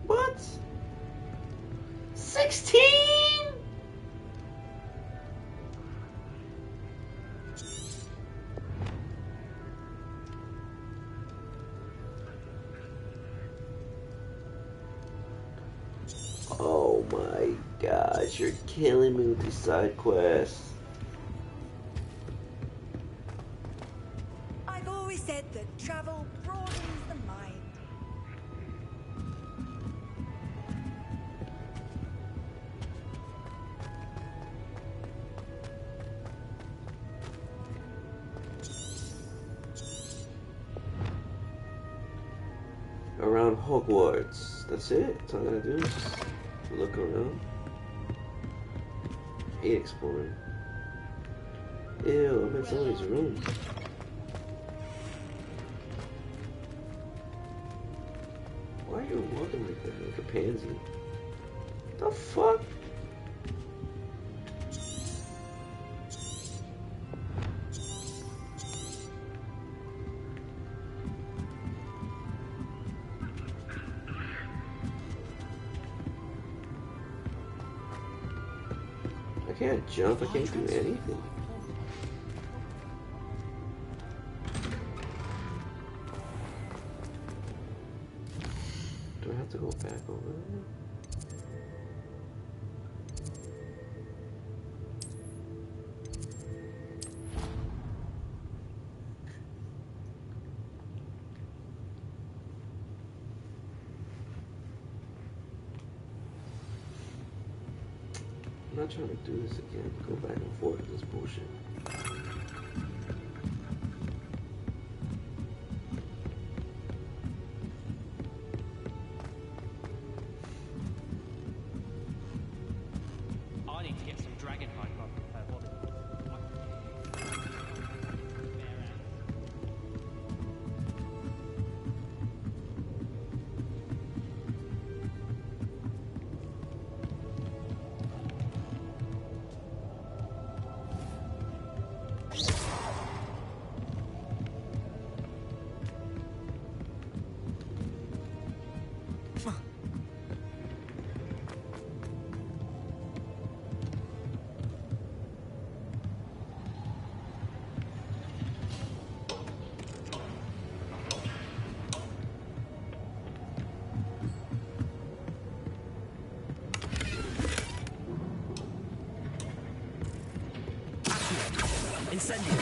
What? 16? Oh my gosh, you're killing me with these side quests. I've always said that travel broadens the mind. Around Hogwarts. That's it. That's all I gotta do. Just look around. 8 exploring. Ew, I'm in some of these rooms. Why are you walking like that? Like a pansy? The fuck? I can't jump, I can't do anything. Do I have to go back over there? I'm not trying to do this again. Go back and forth with this bullshit. I need to get some dragon hide from her body. Incendio.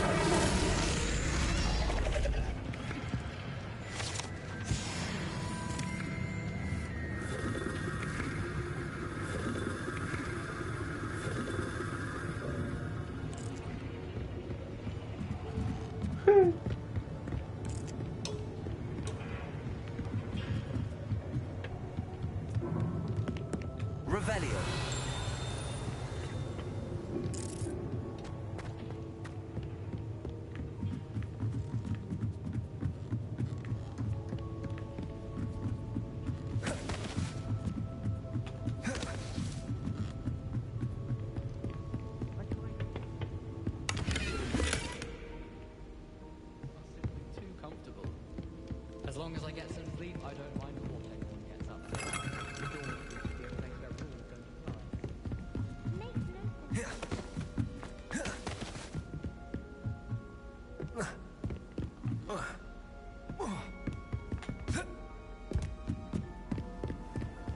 Revelio. Too comfortable. As long as I get some sleep, I don't mind what anyone gets up to. The dormitory should be a place where rules don't apply.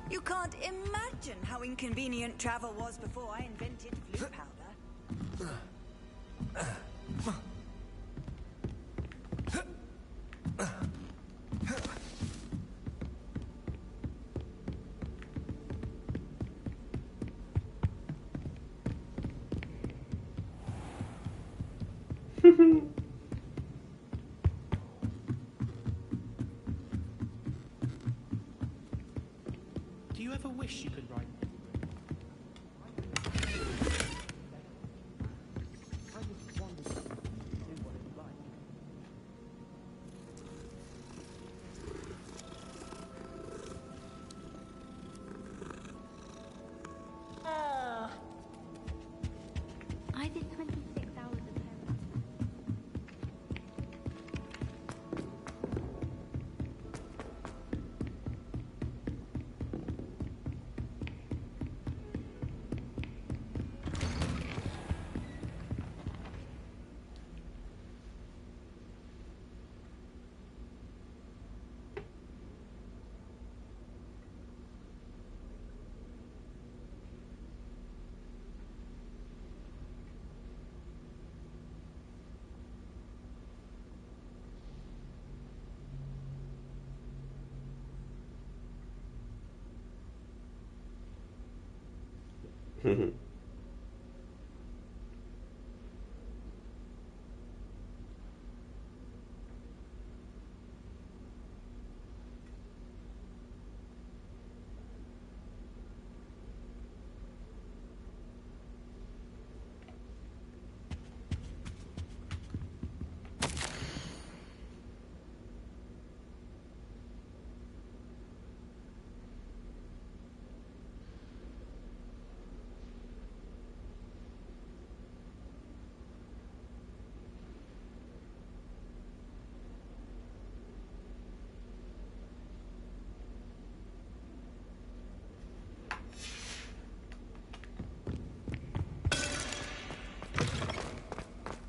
You can't imagine how inconvenient travel was before I invented blue powder. Do you ever wish you could write? I did 26 hours of heroin.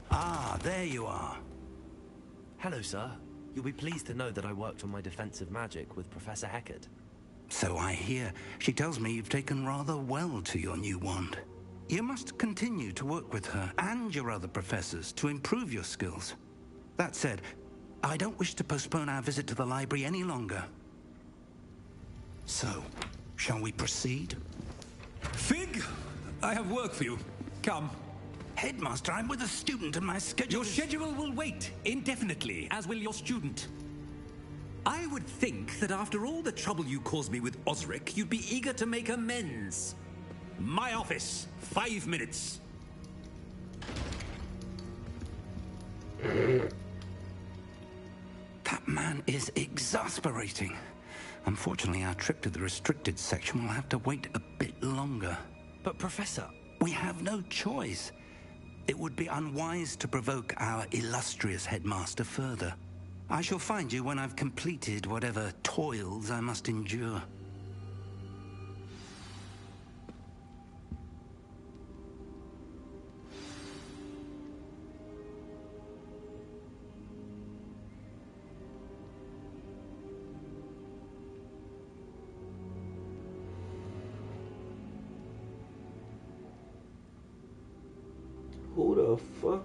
Ah, there you are. Hello, sir. You'll be pleased to know that I worked on my defensive magic with Professor Heckard. So I hear. She tells me you've taken rather well to your new wand. You must continue to work with her and your other professors to improve your skills. That said, I don't wish to postpone our visit to the library any longer. So, shall we proceed? Fig, I have work for you. Come. Headmaster, I'm with a student and my schedule Your schedule will wait indefinitely, as will your student. I would think that after all the trouble you caused me with Osric, you'd be eager to make amends. My office, 5 minutes. That man is exasperating. Unfortunately, our trip to the restricted section will have to wait a bit longer. But, Professor... We have no choice. It would be unwise to provoke our illustrious headmaster further. I shall find you when I've completed whatever toils I must endure. Who the fuck?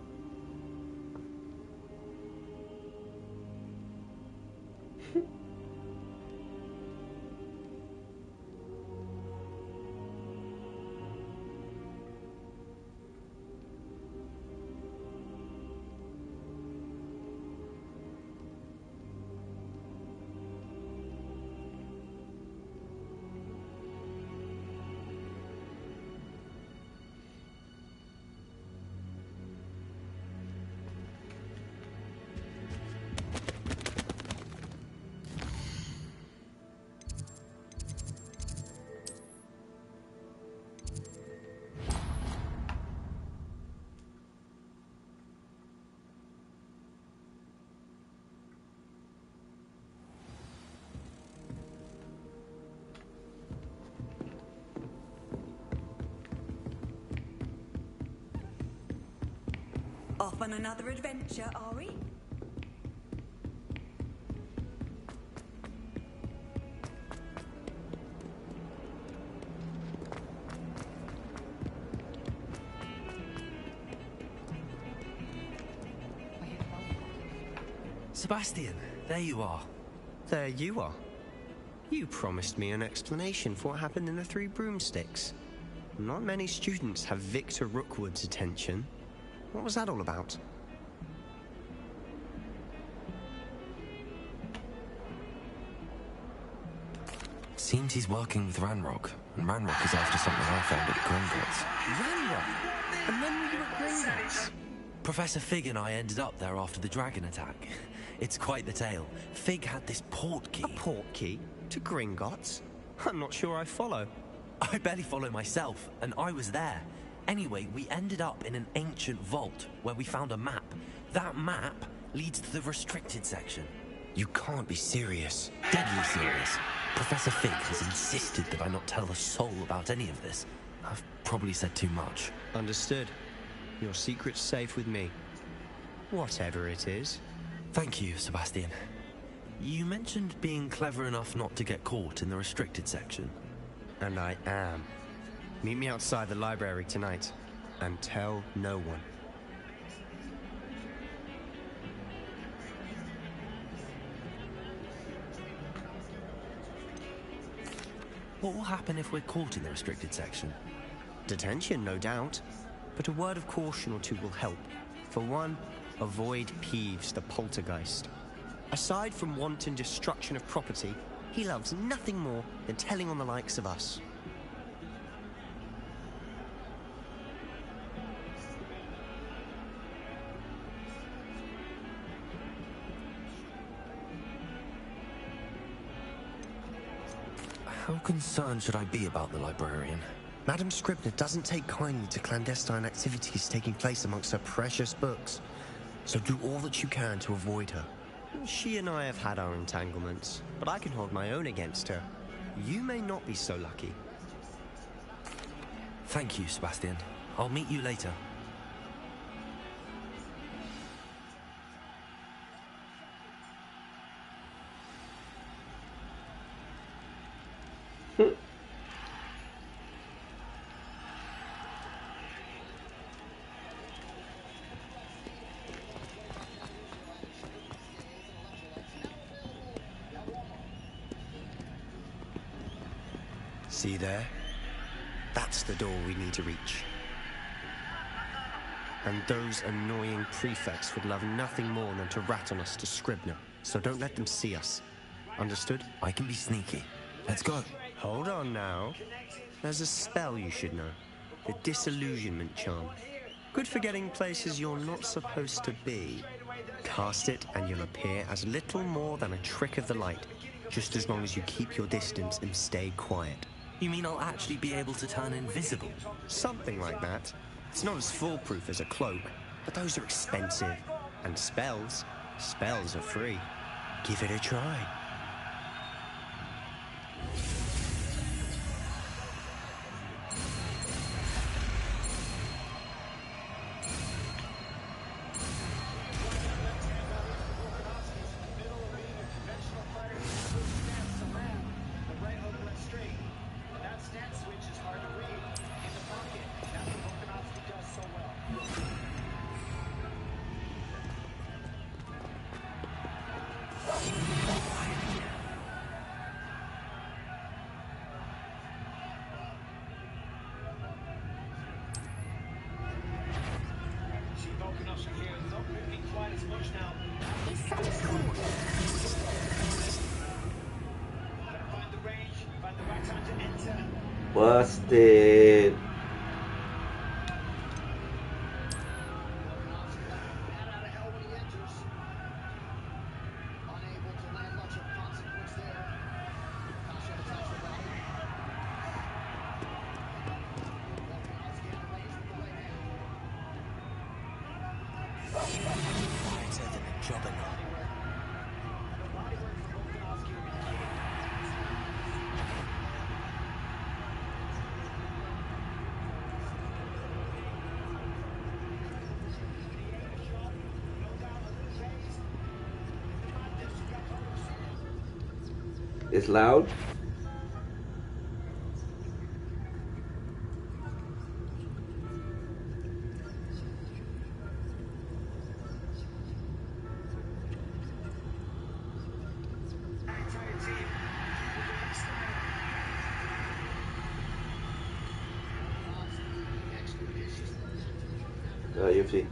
Off on another adventure, are we? Sebastian, there you are. There you are. You promised me an explanation for what happened in the Three Broomsticks. Not many students have Victor Rookwood's attention. What was that all about? Seems he's working with Ranrock, and Ranrock is after something I found at Gringotts. Ranrock? And when were you at Gringotts? Professor Fig and I ended up there after the dragon attack. It's quite the tale. Fig had this port key. A port key? To Gringotts? I'm not sure I follow. I barely follow myself, and I was there. Anyway, we ended up in an ancient vault where we found a map. That map leads to the restricted section. You can't be serious. Deadly serious. Professor Fig has insisted that I not tell a soul about any of this. I've probably said too much. Understood. Your secret's safe with me. Whatever it is. Thank you, Sebastian. You mentioned being clever enough not to get caught in the restricted section. And I am. Meet me outside the library tonight, and tell no one. What will happen if we're caught in the restricted section? Detention, no doubt. But a word of caution or two will help. For one, avoid Peeves, the poltergeist. Aside from wanton destruction of property, he loves nothing more than telling on the likes of us. How concerned should I be about the librarian? Madam Scribner doesn't take kindly to clandestine activities taking place amongst her precious books. So do all that you can to avoid her. She and I have had our entanglements, but I can hold my own against her. You may not be so lucky. Thank you, Sebastian. I'll meet you later. See there? That's the door we need to reach. And those annoying prefects would love nothing more than to rat on us to Scribner, so don't let them see us. Understood? I can be sneaky. Let's go. Hold on now. There's a spell you should know. The Disillusionment Charm. Good for getting places you're not supposed to be. Cast it and you'll appear as little more than a trick of the light, just as long as you keep your distance and stay quiet. You mean I'll actually be able to turn invisible? Something like that. It's not as foolproof as a cloak, but those are expensive. And spells are free. Give it a try. Busted. Quieter than a juggernaut. It's loud. You see.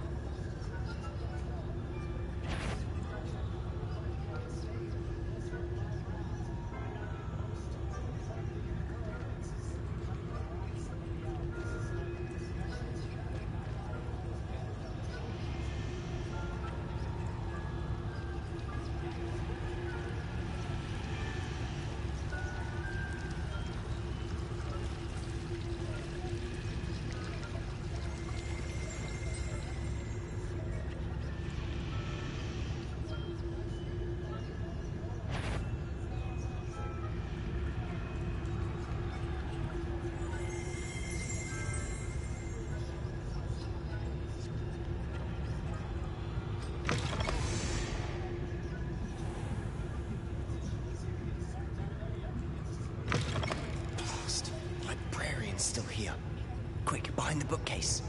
Librarian's still here. Quick, behind the bookcase.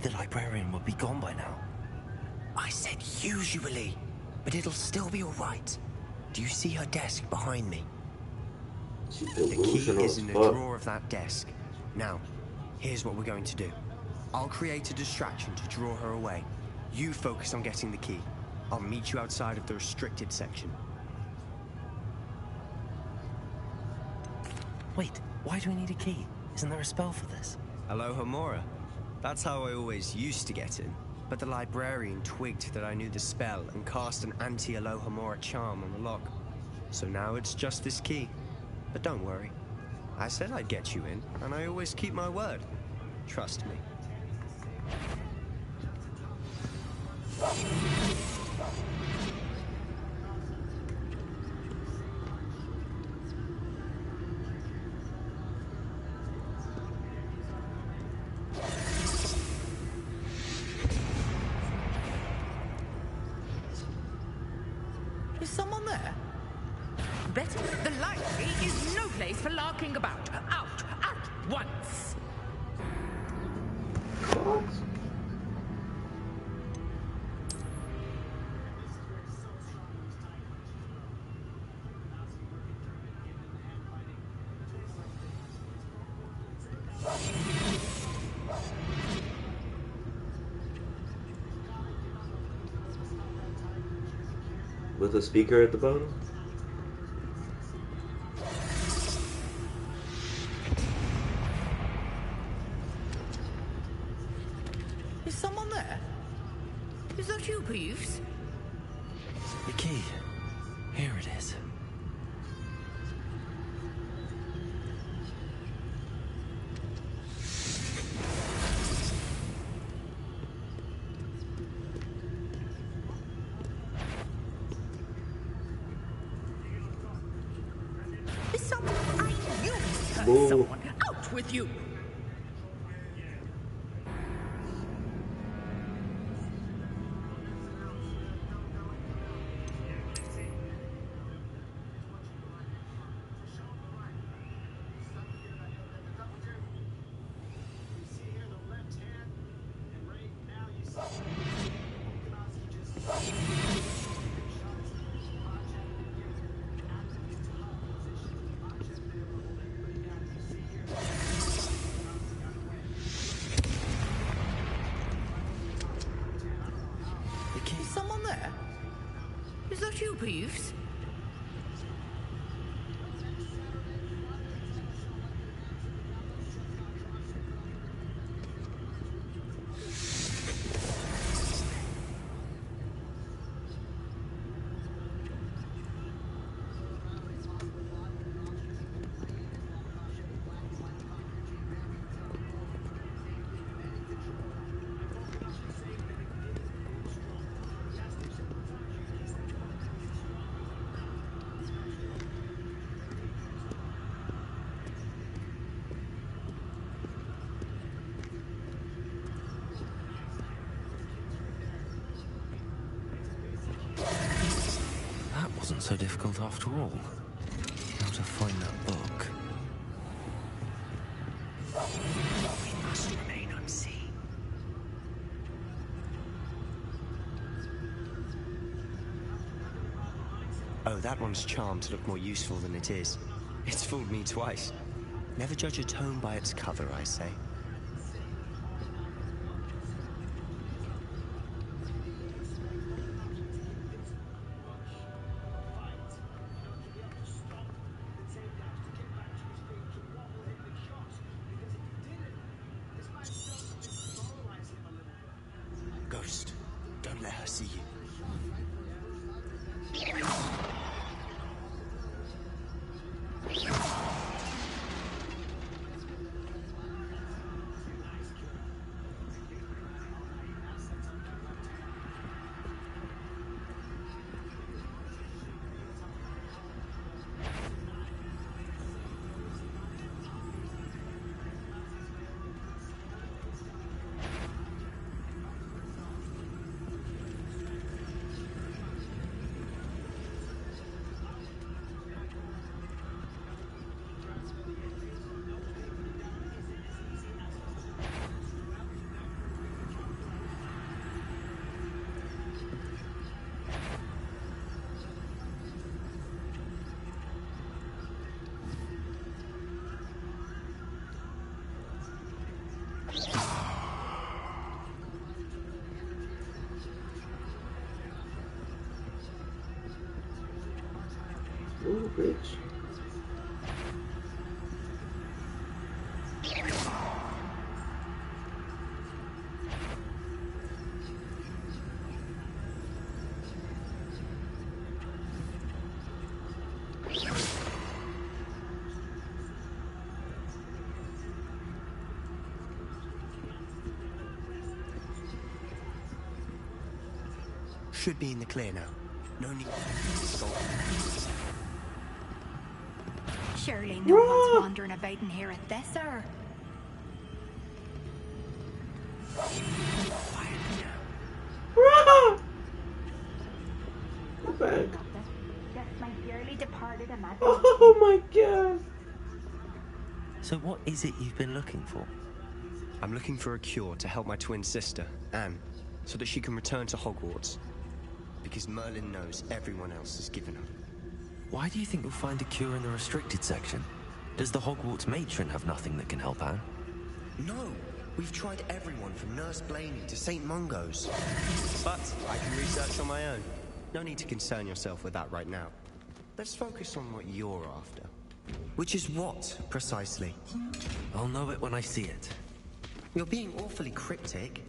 The librarian would be gone by now. I said usually, but it'll still be all right. Do you see her desk behind me? The key is in the drawer of that desk. Now, here's what we're going to do. I'll create a distraction to draw her away. You focus on getting the key. I'll meet you outside of the restricted section. Wait, why do we need a key? Isn't there a spell for this? Alohomora. That's how I always used to get in. But the librarian twigged that I knew the spell and cast an anti-Alohomora charm on the lock. So now it's just this key. But don't worry. I said I'd get you in, and I always keep my word. Trust me. Is someone there? Betty, the library is no place for larking about. Out! At once! With a speaker at the bottom? Is someone there? Is that you, Peeves? The key. Here it is. Someone out with you! you, Peeves? That wasn't so difficult after all. How to find that book. We must remain unseen. Oh, that one's charmed to look more useful than it is. It's fooled me twice. Never judge a tome by its cover, I say. Ghost, don't let her see you. Ooh, bitch. Should be in the clear now. No need to go. Surely no one's wandering about in here at this hour. Back. Just my dearly departed imagination. Oh my god. So what is it you've been looking for? I'm looking for a cure to help my twin sister, Anne, so that she can return to Hogwarts. Because Merlin knows everyone else has given up. Why do you think you'll find a cure in the restricted section? Does the Hogwarts matron have nothing that can help Anne? No, we've tried everyone from Nurse Blaney to St. Mungo's. But I can research on my own. No need to concern yourself with that right now. Let's focus on what you're after. Which is what, precisely? I'll know it when I see it. You're being awfully cryptic.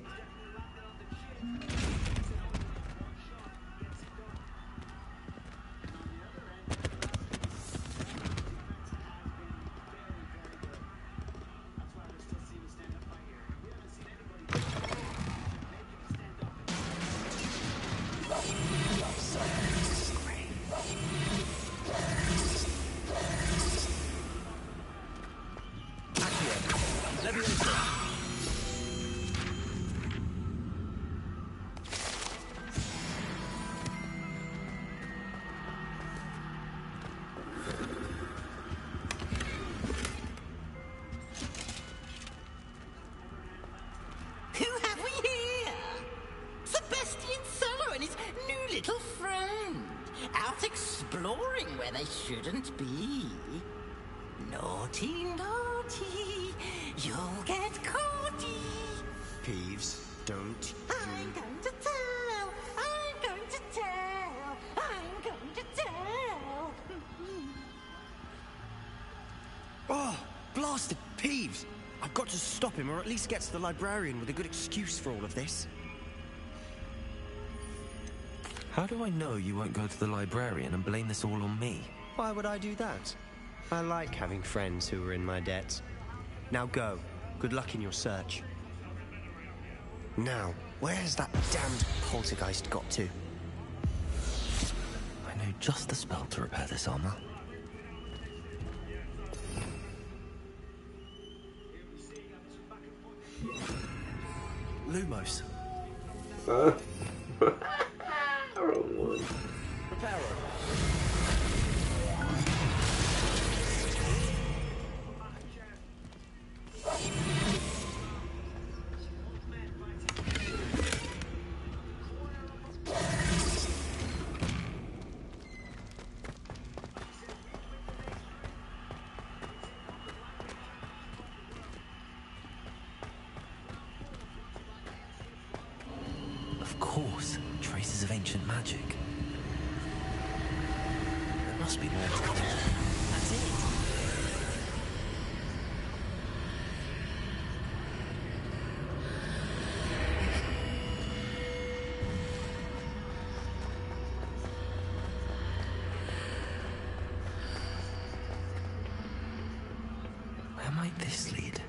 Exploring where they shouldn't be. Naughty, naughty, you'll get caughty. Peeves, don't. I'm going to tell, I'm going to tell, I'm going bastard Peeves! I've got to stop him, or at least get to the librarian with a good excuse for all of this. How do I know you won't go to the librarian and blame this all on me? Why would I do that? I like having friends who are in my debt. Now go. Good luck in your search. Now, where's that damned poltergeist got to? I know just the spell to repair this armor. Lumos. Wrong one. Reparo. Of course, traces of ancient magic. There must be more. That's it. Where might this lead?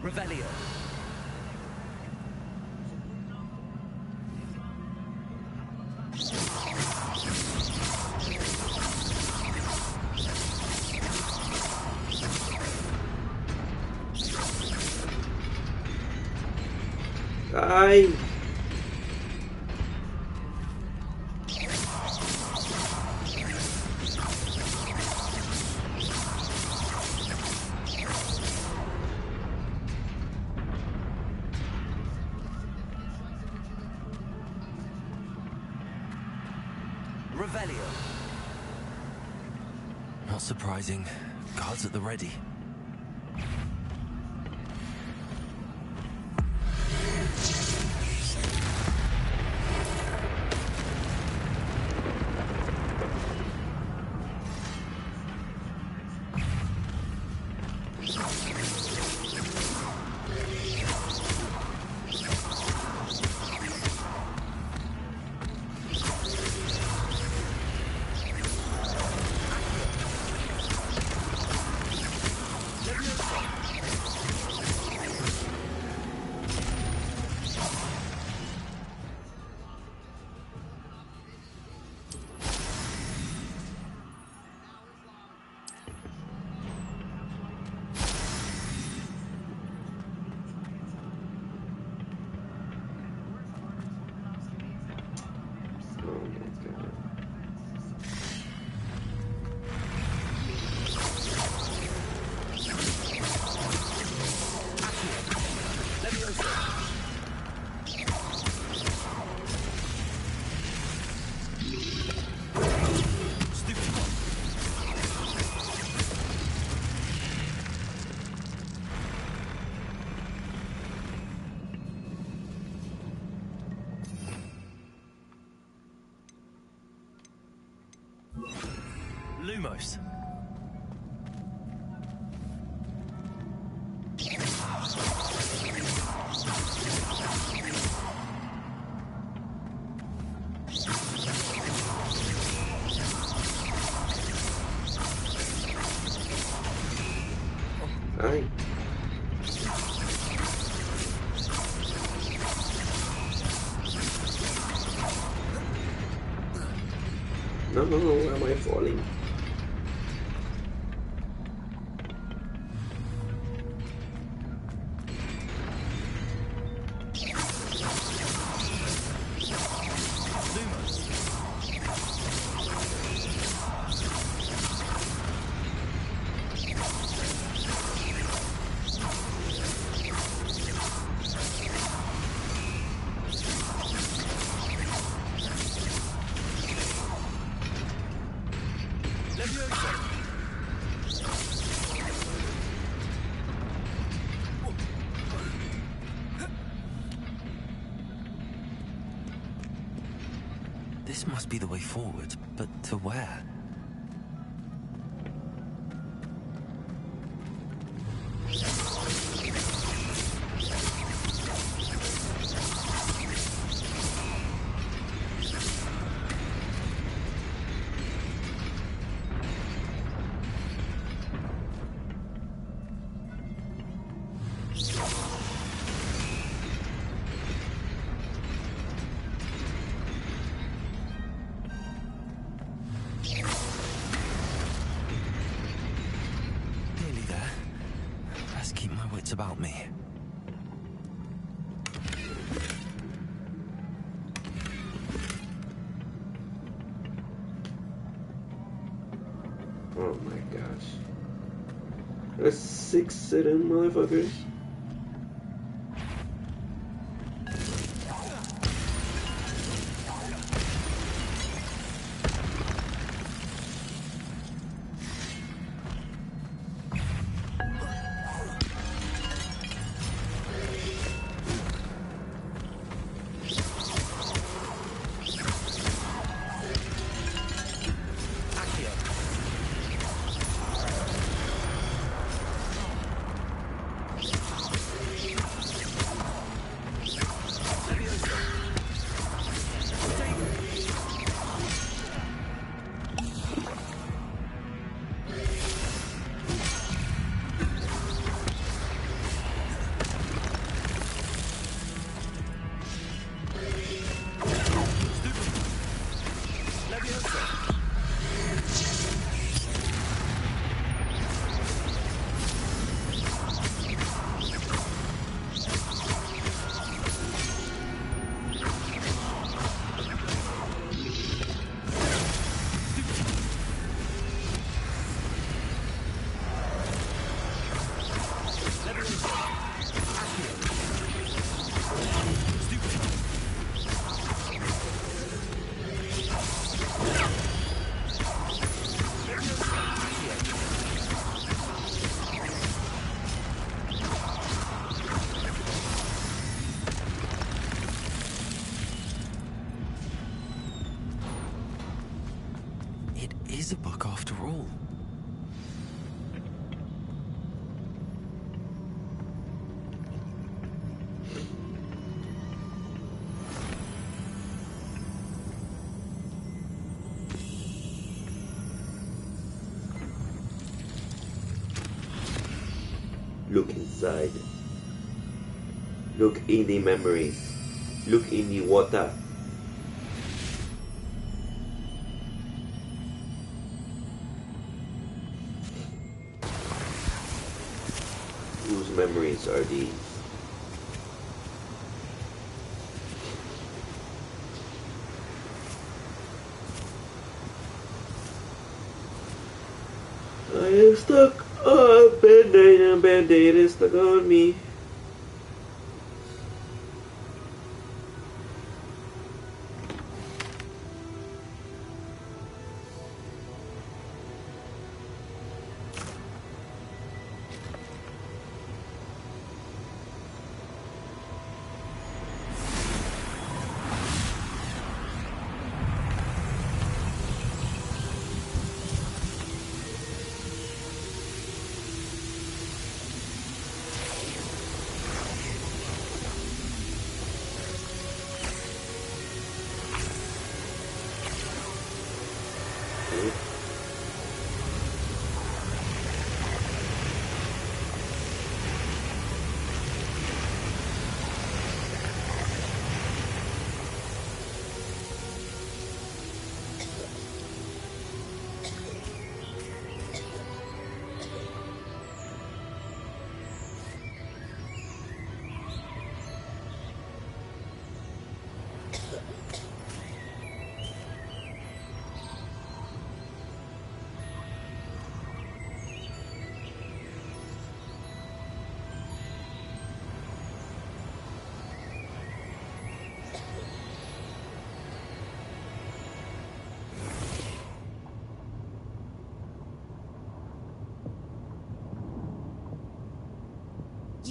Revelio. Ay. Revelio. Not surprising. Guards at the ready. Lumos. Ay. No, where am I falling? This must be the way forward, but to where? About me. Oh my gosh. There's 6 sitting motherfuckers. A book after all. Look inside. Look in the memories. Look in the water. Whose memories are these? I am stuck. Oh, Band-Aid is stuck on me.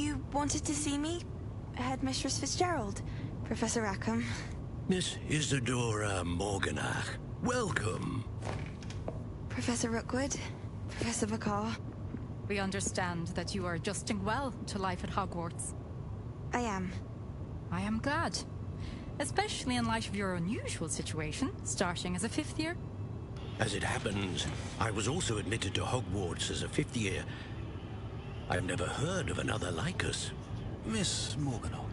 You wanted to see me? Headmistress Fitzgerald, Professor Rackham. Miss Isadora Morganach, welcome. Professor Rookwood, Professor Bakar. We understand that you are adjusting well to life at Hogwarts. I am. I am glad. Especially in light of your unusual situation, starting as a 5th year. As it happens, I was also admitted to Hogwarts as a 5th year. I've never heard of another like us. Miss Morganock,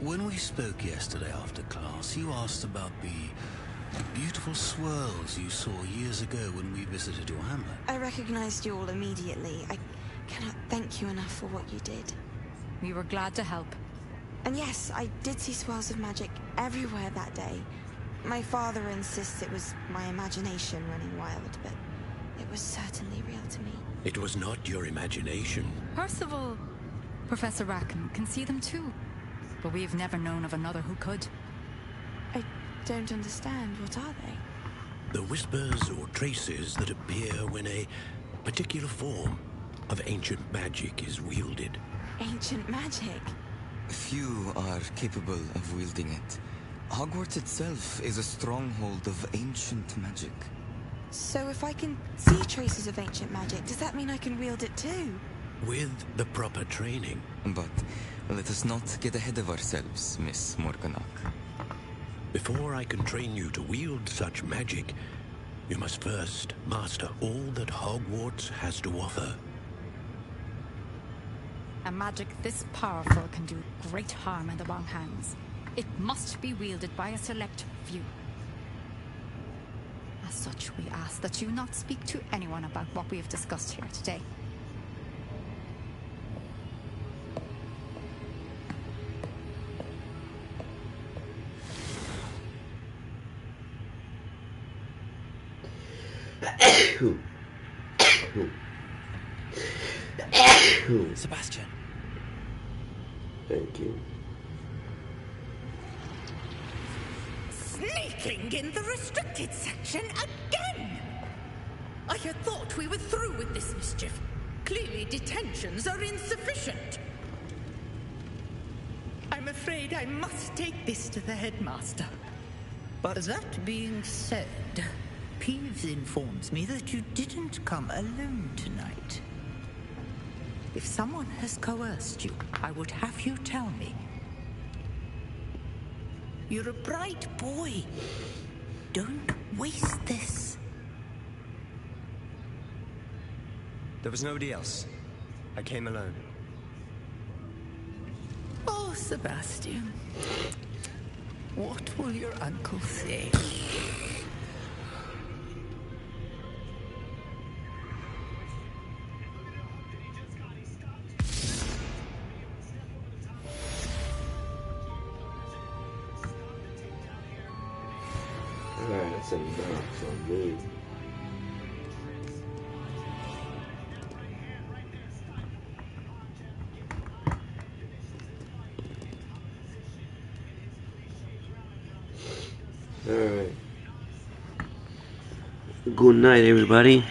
when we spoke yesterday after class, you asked about the beautiful swirls you saw years ago when we visited your hamlet. I recognized you all immediately. I cannot thank you enough for what you did. We were glad to help. And yes, I did see swirls of magic everywhere that day. My father insists it was my imagination running wild, but it was certainly real to me. It was not your imagination. Percival, Professor Rackham can see them too. But we've never known of another who could. I don't understand. What are they? The whispers or traces that appear when a particular form of ancient magic is wielded. Ancient magic? Few are capable of wielding it. Hogwarts itself is a stronghold of ancient magic. So if I can see traces of ancient magic, does that mean I can wield it too? With the proper training. But let us not get ahead of ourselves, Miss Morganock. Before I can train you to wield such magic, you must first master all that Hogwarts has to offer. A magic this powerful can do great harm in the wrong hands. It must be wielded by a select few. As such, we ask that you not speak to anyone about what we have discussed here today. Sebastian. Thank you. Sneaking in the restricted section again! I had thought we were through with this mischief. Clearly detentions are insufficient. I'm afraid I must take this to the headmaster. But that being said, Peeves informs me that you didn't come alone tonight. If someone has coerced you, I would have you tell me. You're a bright boy. Don't waste this. There was nobody else. I came alone. Oh, Sebastian. What will your uncle say? Alright, that's enough on me. Alright. Good night, everybody.